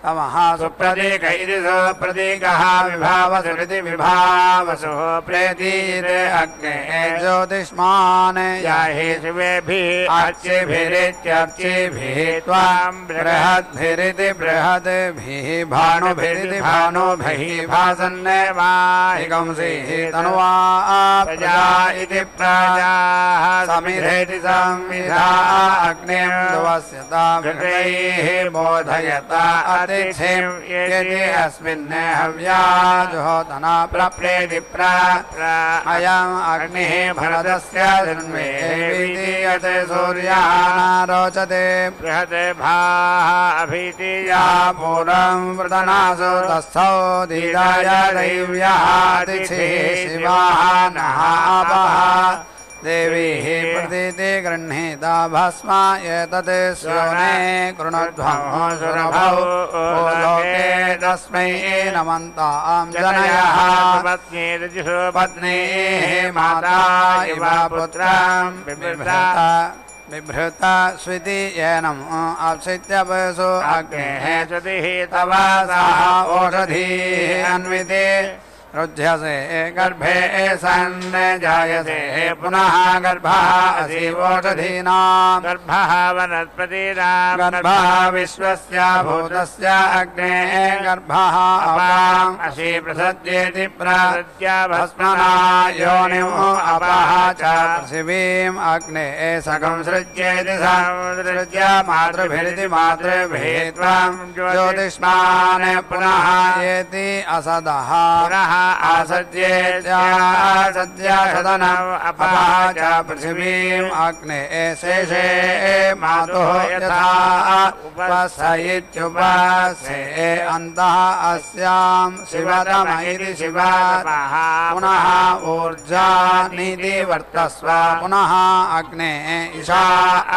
तमः सुप्रतीक इति सुप्रतीकः विभावसुरिति विभावसुः प्रेतीरे अग्नेः ज्योतिष्मान् याहि शिवेभिः अर्चिभिरित्यर्चिभिः त्वां बृहद्भिरिति बृहद्भिः भानुभिरिति भानुभिः भासन्नेवाहिकंसिः तनुवा प्रजा इति प्रजाः समिधेति संविधा अग्निं दुवस्यता घृतैः बोधयता यदि अस्मिन् हव्याजुहोतना प्रप्रेति अयम् अग्निः भरतस्य धन्वे विदीयते सूर्याः रोचते बृहते भाः अभीतिया पूर्वं वृतनासु तस्थौ धीराय दैव्यः अतिथिः शिवाः नः आपः देवीः प्रतीति गृह्णीता भस्म एतत् स्योने कृणध्वं सुरभौ लोके तस्मै नमन्तां जनयः पत्नीः माता इव पुत्रं बिभृता स्विति येनम् अप्सित्यपसु अग्नेः सतिः तव सः ओषधीः अन्विते रुध्यसे गर्भे सन् जायसे पुनः गर्भः असीवोषधीनां गर्भः वनस्पतीनां गर्भः विश्वस्य भूतस्य अग्नेः गर्भः अपाम् असि प्रसज्येति प्रसज्य भस्मना योनिम् अपः च पृथिवीम् अग्नेः सकं सृज्येति संसृज्य मातृभिरिति मातृभिः त्वं ज्योतिष्मान् पुनः येति असदः पुनः आसद्येत्यासद्य सदनम् अपः च पृथिवीम् अग्ने शेषे मातुः यथा उपसयित्युपसे अन्तः अस्यां शिवतम इति शिवतमः पुनः ऊर्जानिति वर्तस्व पुनः अग्ने ईशा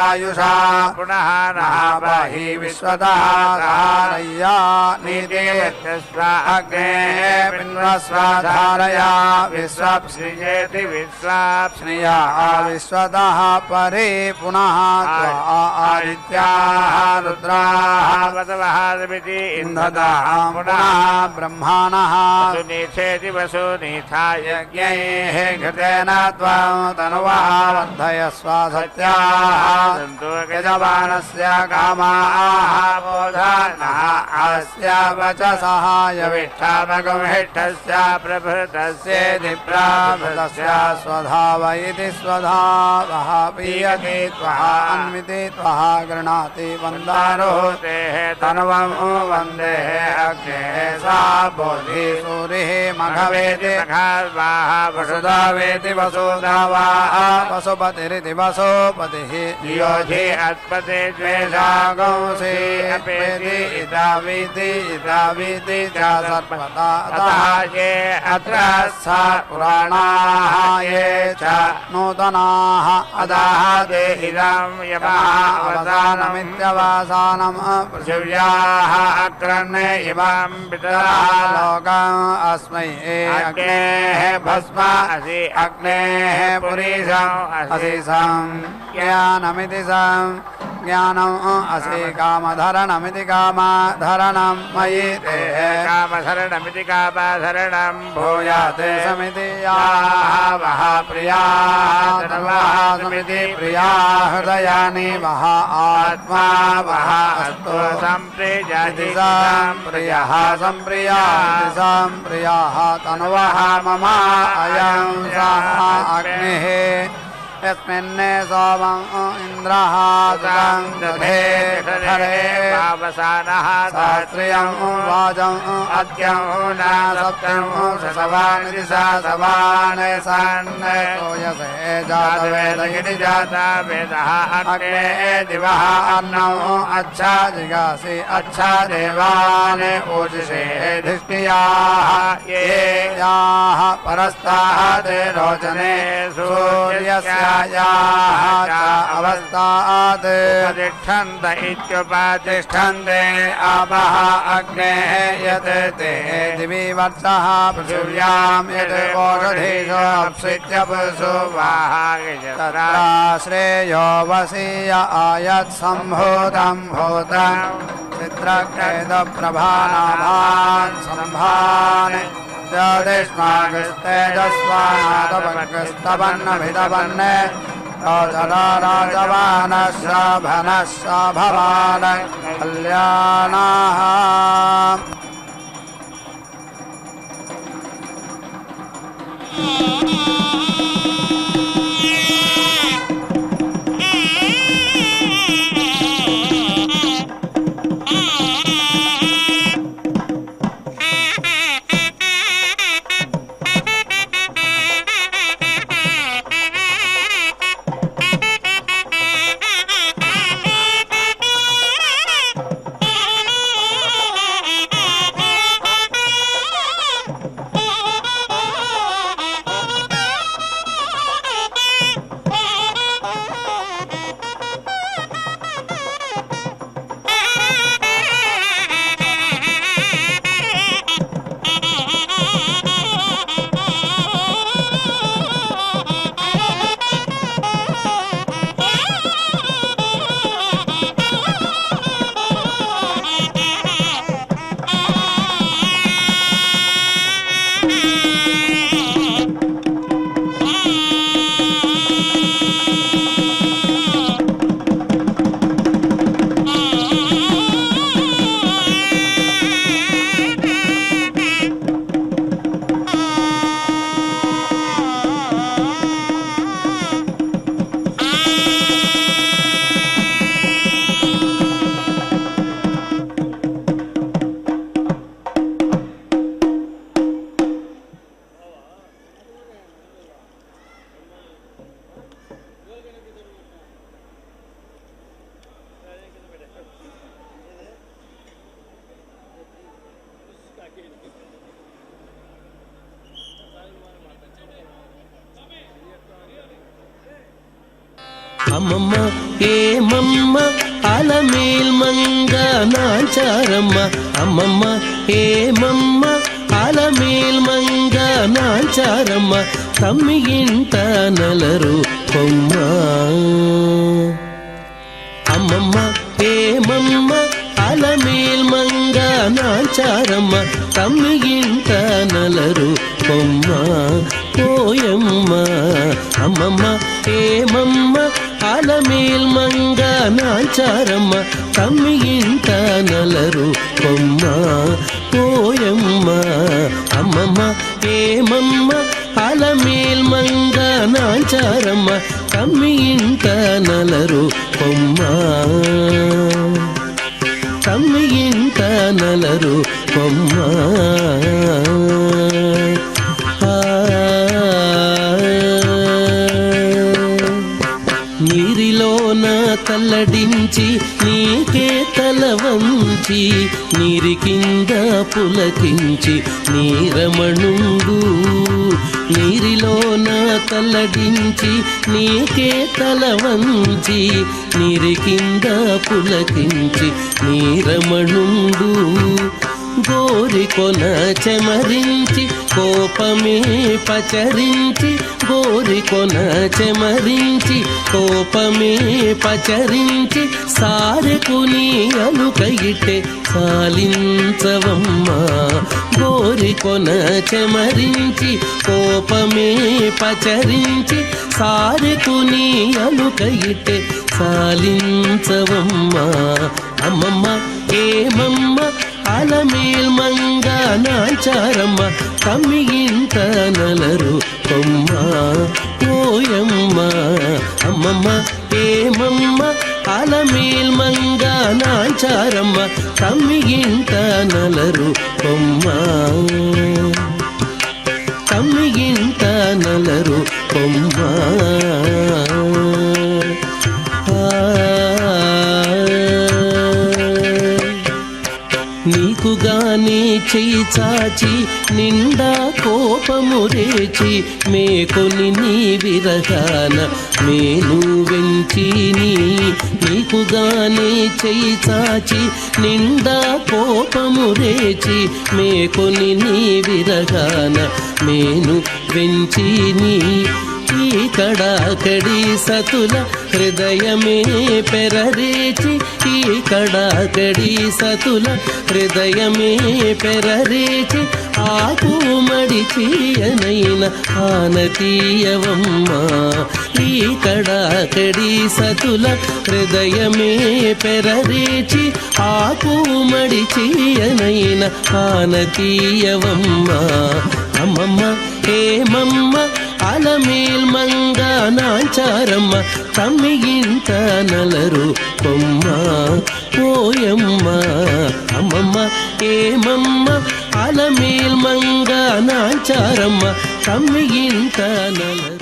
आयुषा पुनः नः पाहि विश्वतः धारय्या निति अग्नेः पिन्वस्वाधारया विश्वप्सृजेति विश्वाप्स्निया विश्वतः परे पुनः आदित्याः रुद्राः वसवहारमिति इन्दतः पुनः ब्रह्माणः सुनीथेति वसुनीथाय यज्ञैः घृतेन त्वं तनुवः वर्धयस्व सत्याः यजमानस्य कामाः बोधानः अस्य वचसः यविष्ठामगमहिष्ठस्य प्रभृतस्येति प्रभृतस्य स्वधाव इति स्वधावः पीयते त्वः अन्विते त्वः गृह्णाति वन्दारोतेः तनुवं वन्दे अग्नेः सा बोधि सूरिः मघवेति वसुधावेति वसुधावाः वसुपतिरिति वसुपतिः योधि अस्पते द्वेषागंसि अपेति इदावीति च सर्वदा अतः ये अत्र सा पुराणाः ये च नूतनाः अदाः ते इदं यमः अवसानमित्यवसानम् पृथिव्याः अक्रन्ने इमं पितरः लोकम् अस्मै अग्नेः भस्म असि अग्नेः पुरीशम् असि ज्ञानमिति ज्ञानम् असि कामधरणमिति कामधरणं मयि ते कामधरणमिति कामधरणं भूयाते समिति याः वः प्रियाः तन्वः समिति प्रिया हृदयानि वः आत्मा वः अस्तु सम्प्रियति सम्प्रियः सम्प्रियाति सम्प्रियाः तन्वः मम अयं सः अग्निः यस्मिन् सोमं इन्द्रः सुतं दधे पावसानः शास्त्रियं वाचं अद्यं न सप्तं सवानिति सा सवान् सन् सोयसे जातवेदगिरि जाता वेदः अग्ने दिवः अन्नं अच्छा जिगासि अच्छा देवान् ऊर्जिषे धिष्ठियाः ये याः परस्तात् रोचने सूर्यस्य अवस्थात् तिष्ठन्त इत्युपतिष्ठन्ते आपः अग्नेः यत् ते दिवि वर्षः पृथिव्यां यत् ओषधीषु अप्सित्यपसु तत्र श्रेयो वसीय आयत् सम्भूतं भूतं चित्रकेतप्रभानाभान् सम्भान् तेजस्वानादपग्रस्तपन्नभितपन् राजवानः भवान् कल्याणाः அம்மம்மா ஏ மம்மா அலமேல் மங்கா నాంచారమ్మ అమ్మమ్మ ఏమమ్మ అలమేల్ మంగ నాంచారమ్మ తమ్మి ఇంట నలరు కొమ్మ అమ్మమ్మ ఏమమ్మ అలమేల్ మంగ నాంచారమ్మ తమ్మి ఇంట నలరు కొమ్మ పోయమ్మ అమ్మమ్మ ఏమమ్మ అలమేల్ మంగ నాంచారమ్మ తమ్మి ఇంట నలరు కొమ్మ పోయమ్మ అమ్మమ్మ ఏమమ్మ అలమేల్ మంగ నాంచారమ్మ తమ్మి ఇంట నలరు కొమ్మ తమ్మి ఇంట నలరు కొమ్మ నీరిలోన తల్లడించి నీకే తల వంచి నీరి కింద పులకించి నీరమణుండు నీరిలోన తల్లడించి నీకే తల వంచి నీరి కింద పులకించి నీరమణుండు గోరికొన చెమరించి కోపమే పచరించి గోరికొన చెమరించి కోపమే పచరించి సారెకుని అలుకయిటే సాలించవమ్మ గోరికొన చెమరించి కోపమే పచరించి సారెకుని అలుకయిటే సాలించవమ్మ అమ్మమ్మ ఏమమ్మ అలమేల్ మంగ నాంచారమ్మ తమ్మి ఇంట నలరు కొమ్మ పోయమ్మ అమ్మమ్మ ఏమమ్మ అలమేల్ మంగ నాంచారమ్మ తమ్మి ఇంట నలరు కొమ్మ తమ్మి ఇంట నలరు కొమ్మ నీకుగానే చెయ్యి చాచి నిండా కోపము రేచి మేకొని నీ విరగాన మేను వెంచిని నీకుగానే చెయ్యి చాచి నిండా కోపము రేచి మేకొని నీ విరగాన మేను వెంచిని ఈ కడాకడి సతుల హృదయమే పెరరేచి ఈ కడాకడి సతుల హృదయమే పెరరేచి ఆకు మడిచి అనైన ఆనతీయవమ్మ ఈ కడాకడి సతుల హృదయమే పెరరేచి ఆకు మడిచి అనైన ఆనతీయవమ్మ అమ్మమ్మ ఏమమ్మ అలమేల్ మంగ నాంచారమ్మ తమ్మి ఇంట నలరు కొమ్మ పోయమ్మ అమ్మమ్మ ఏమమ్మ అలమేల్ మంగ నాంచారమ్మ తమ్మి ఇంట నలరు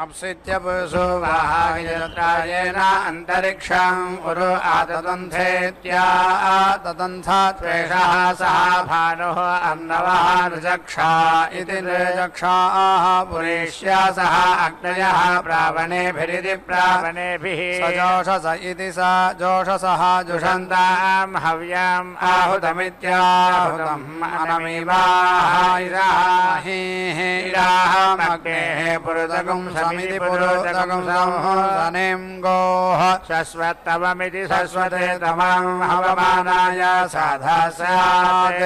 अप्सित्य पुरुषो वाहायत्रायेन अन्तरिक्षं उरु आततन्थेत्या आततन्था त्वेषः सः भानुः अर्णवः ऋजक्षा इति ऋजक्षाः पुरेष्या सः अग्नयः प्रावणेभिरिति प्रावणेभिः सजोषस इति स जोषसः जुषन्तां हव्याम् आहुतमित्याहुतम् अनमिवाहायिराहमग्नेः पुरुतगुं समिति पुरुतगुं संहसनें गोः शश्वत्तममिति शश्वते तमं हवमानाय साधास्यात्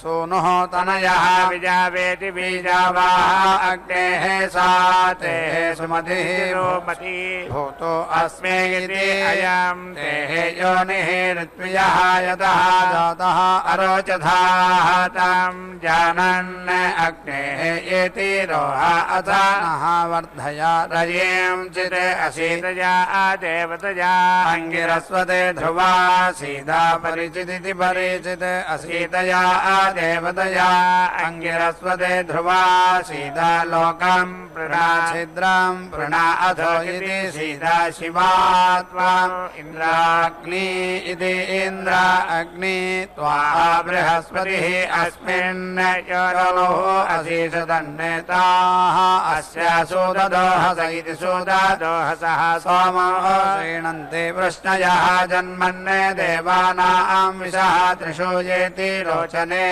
सूनुः तनयः विजावेति बीजावाः अग्नेः सातेः सुमतिः रोमति भूतो अस्मे इति अयं तेः योनिः ऋत्विजः यतः जातः अरोचथाः तं जानन् अग्नेः इति रोह अथ नः वर्धया रयें चित् असीतया देवतया अङ्गिरस्वते ध्रुवा सीता परिचितिति परिचित् असीतया देवतया अङ्गिरस्वते ध्रुवा सीता लोकं प्रणा छिद्रं प्रणा अथो इति सीता शिवा त्वाम् इन्द्राग्नि इति इन्द्र अग्नि त्वा बृहस्पतिः अस्मिन् योनोः अशीषदन्नेताः अस्य सूददोहस इति सूददोहसः सोमो श्रीणन्ते वृष्णयः जन्मन्ने देवानां विशः त्रिषु येति रोचने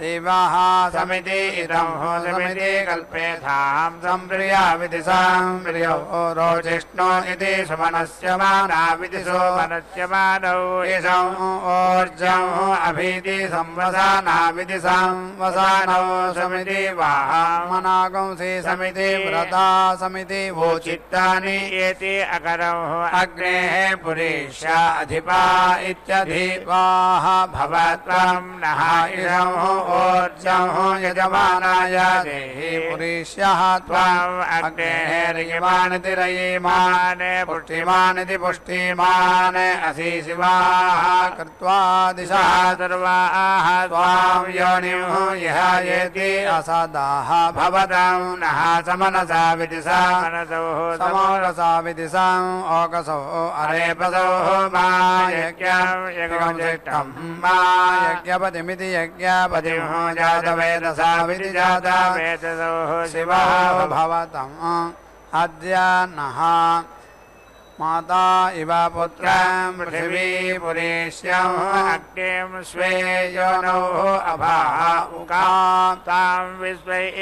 देवाः समिति इदं समिति कल्पेथां सम्प्रिया विधि सम्प्रियो रोजिष्णो इति सुमनस्य माना विधि सुमनस्य मानौ येषं ओर्जं अभीति संवसाना विधि संवसानौ समिति वामनागंसि समिति व्रता समिति वोचित्तानि एति अकरौ अग्नेः पुरेष्या अधिपा इत्यधिपाः भवत्वं नः इषं ओर्जं यजमानाय देहि पुरेष्यः त्वम् अग्नेः रयिमानिति रयिमान् पुष्टिमानिति पुष्टिमान् असि शिवाः कृत्वा दिशः सर्वाः त्वां योनिं यः येति असदाः भवतं नः समनसा विदिशा समोरसा विदिशाम् ओकसो अरेपसो मा यज्ञं यज्ञं मा यज्ञपतिमिति यज्ञपतिं जातवेदसा विधि जातवेदसो शिवः भवतम् अद्य नः माता इव पुत्रं पृथिवी पुरेष्यम् अग्निं स्वे योनोः अभाः उकां तां विश्वैः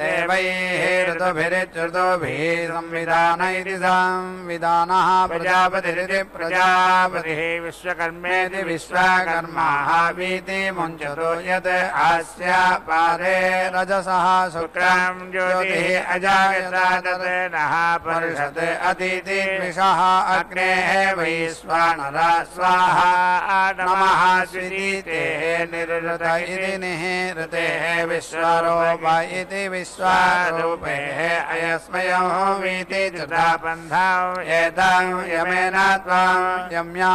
देवैः ऋतुभिरित्यऋतुभिः संविधानैति संविधानः प्रजापतिरिति प्रजापतिः विश्वकर्मेति विश्वकर्माः वीति मुञ्चतो यत् अस्य पारे रजसः शुक्रं ज्योतिः अजायत तत् नः परिषत् अतिथि विषः अग्नेः वैश्वानर स्वाहा नमः स्विदितेः निरृत इति निहृतेः विश्वरूप इति विश्वरूपेः अयस्मयो वीति धृताबन्धौ एतं यमेन त्वं यम्या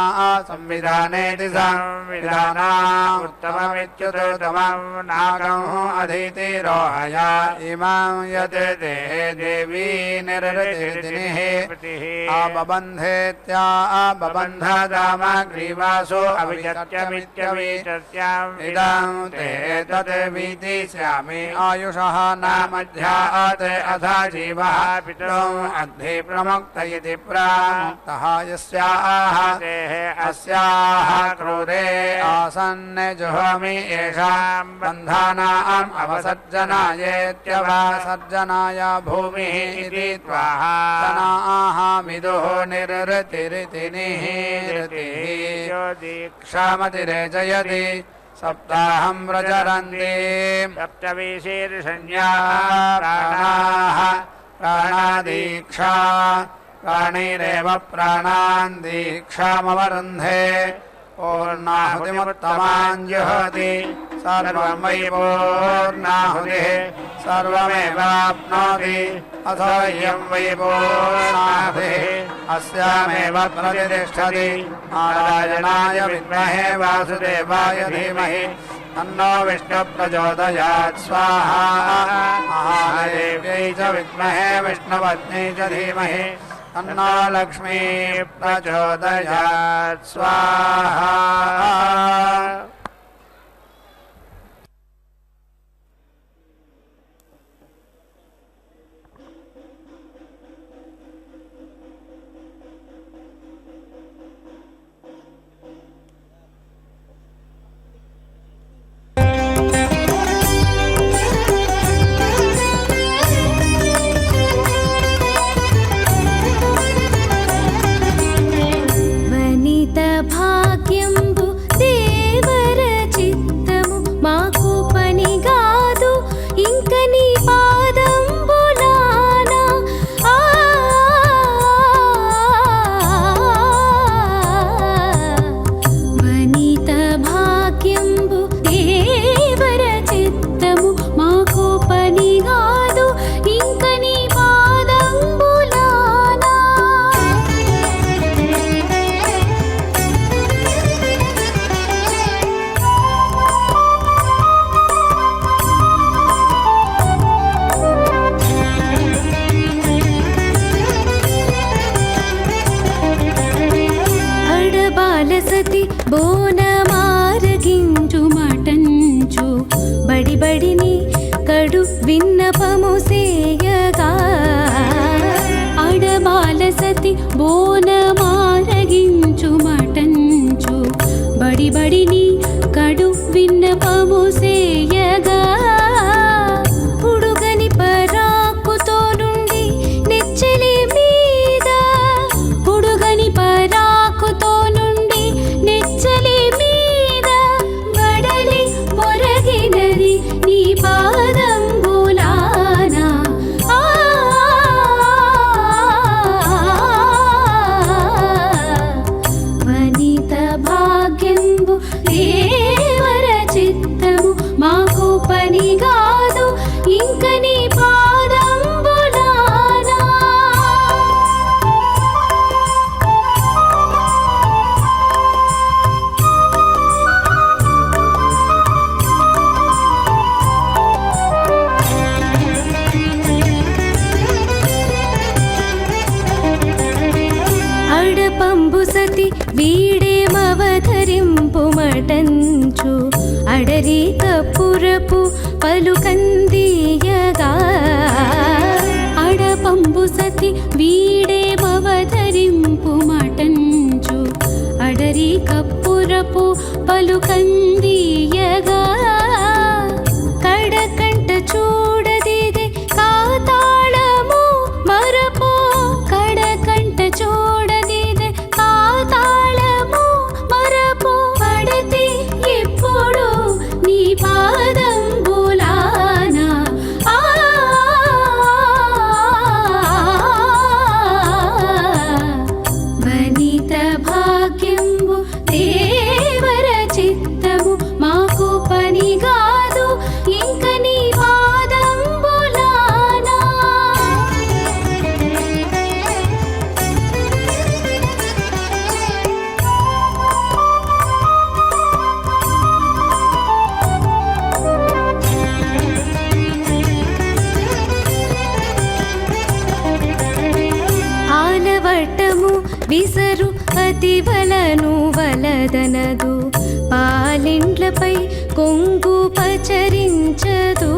संविधानेति संविधानाम् उत्तममित्युत्तमं नागं अधीति रोहय इमं यत् ते देवी निरृतिः बबन्धेत्या बबन्धदामग्रीवासो अविचत्यमित्यविचत्याम् इदं ते तत् वीति स्यामि आयुषः न मध्यात् अथ जीवः पितरम् अद्धि प्रमुक्त इति प्रमुक्तः यस्याः देः अस्याः क्रूरे आसन्न जुहोमि येषां बन्धानाम् अवसर्जनायेत्यवसर्जनाय भूमिः इति त्वाः जनाः विदुः निरृतिरिति निरृतिः दीक्षामतिरेजयति सप्ताहं प्रचरन्ति सप्तविशीर्षण्या प्राणाः प्राणादीक्षा प्राणैरेव प्राणान् दीक्षामवरुन्धे पूर्णाहुतिमुत्तमाञ्जुहोति सर्वं वै पूर्णाहुतिः सर्वमेवाप्नोति अथो इयं वै पूर्णाहुतिः अस्यामेव प्रतिष्ठति नारायणाय विद्महे वासुदेवाय धीमहि तन्नो विष्णु प्रचोदयात् स्वाहा महादेव्यै च विद्महे विष्णुपत्न्यै च धीमहि तन्नो लक्ष्मी प्रचोदयात् स्वाहा। భాగ్యంబు దేవర చిత్తము మాకు పని గాదు ఇంక నీ పాదంబులానా వనిత భాగ్యంబు దేవర చిత్తము మాకు పని గాదు ఇంక నీ పాదంబులానా బాలసతి బోనమారగించు మటంచు బడిబడిని కడు విన్నపము సేయగా ఆడబాలసతి బోనమారగించు మటంచు బడిబడిని కడు విన్నపము సేయగా పుడుగని పరాకుతో నుండి నెచ్చలి మీద పుడుగని పరాకుతో నుండి నెచ్చలి మీద వడలి మొరగినది నీ పాదంబులానా వనిత భాగ్యంబు దేవర చిత్తము మాకు పని గాదు ఇంక నీ పాదంబులానా అడపంబు సతి వీడేమవతరింపు మటంచు అడరి కపురపు పలుకందియగా అడపంబు సతి వీడేమవతరింపు మటంచు అడరి కపురపు పలుకందియగా కడకంట చూడదిదే కాతాళము మరపో కడకంట చూడదిదే కాతాళము మరపో పడతి ఎప్పుడు నీ పాదంబులానా వనిత భాగ్యంబు దేవర చిత్తము మాకు పని గాదు ఇంక నీ పాదంబులానా ఆలవట్టము విసరు అతివలను వలదనదు పాలిండ్లపై కొంగు పచరించదు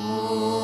ఓ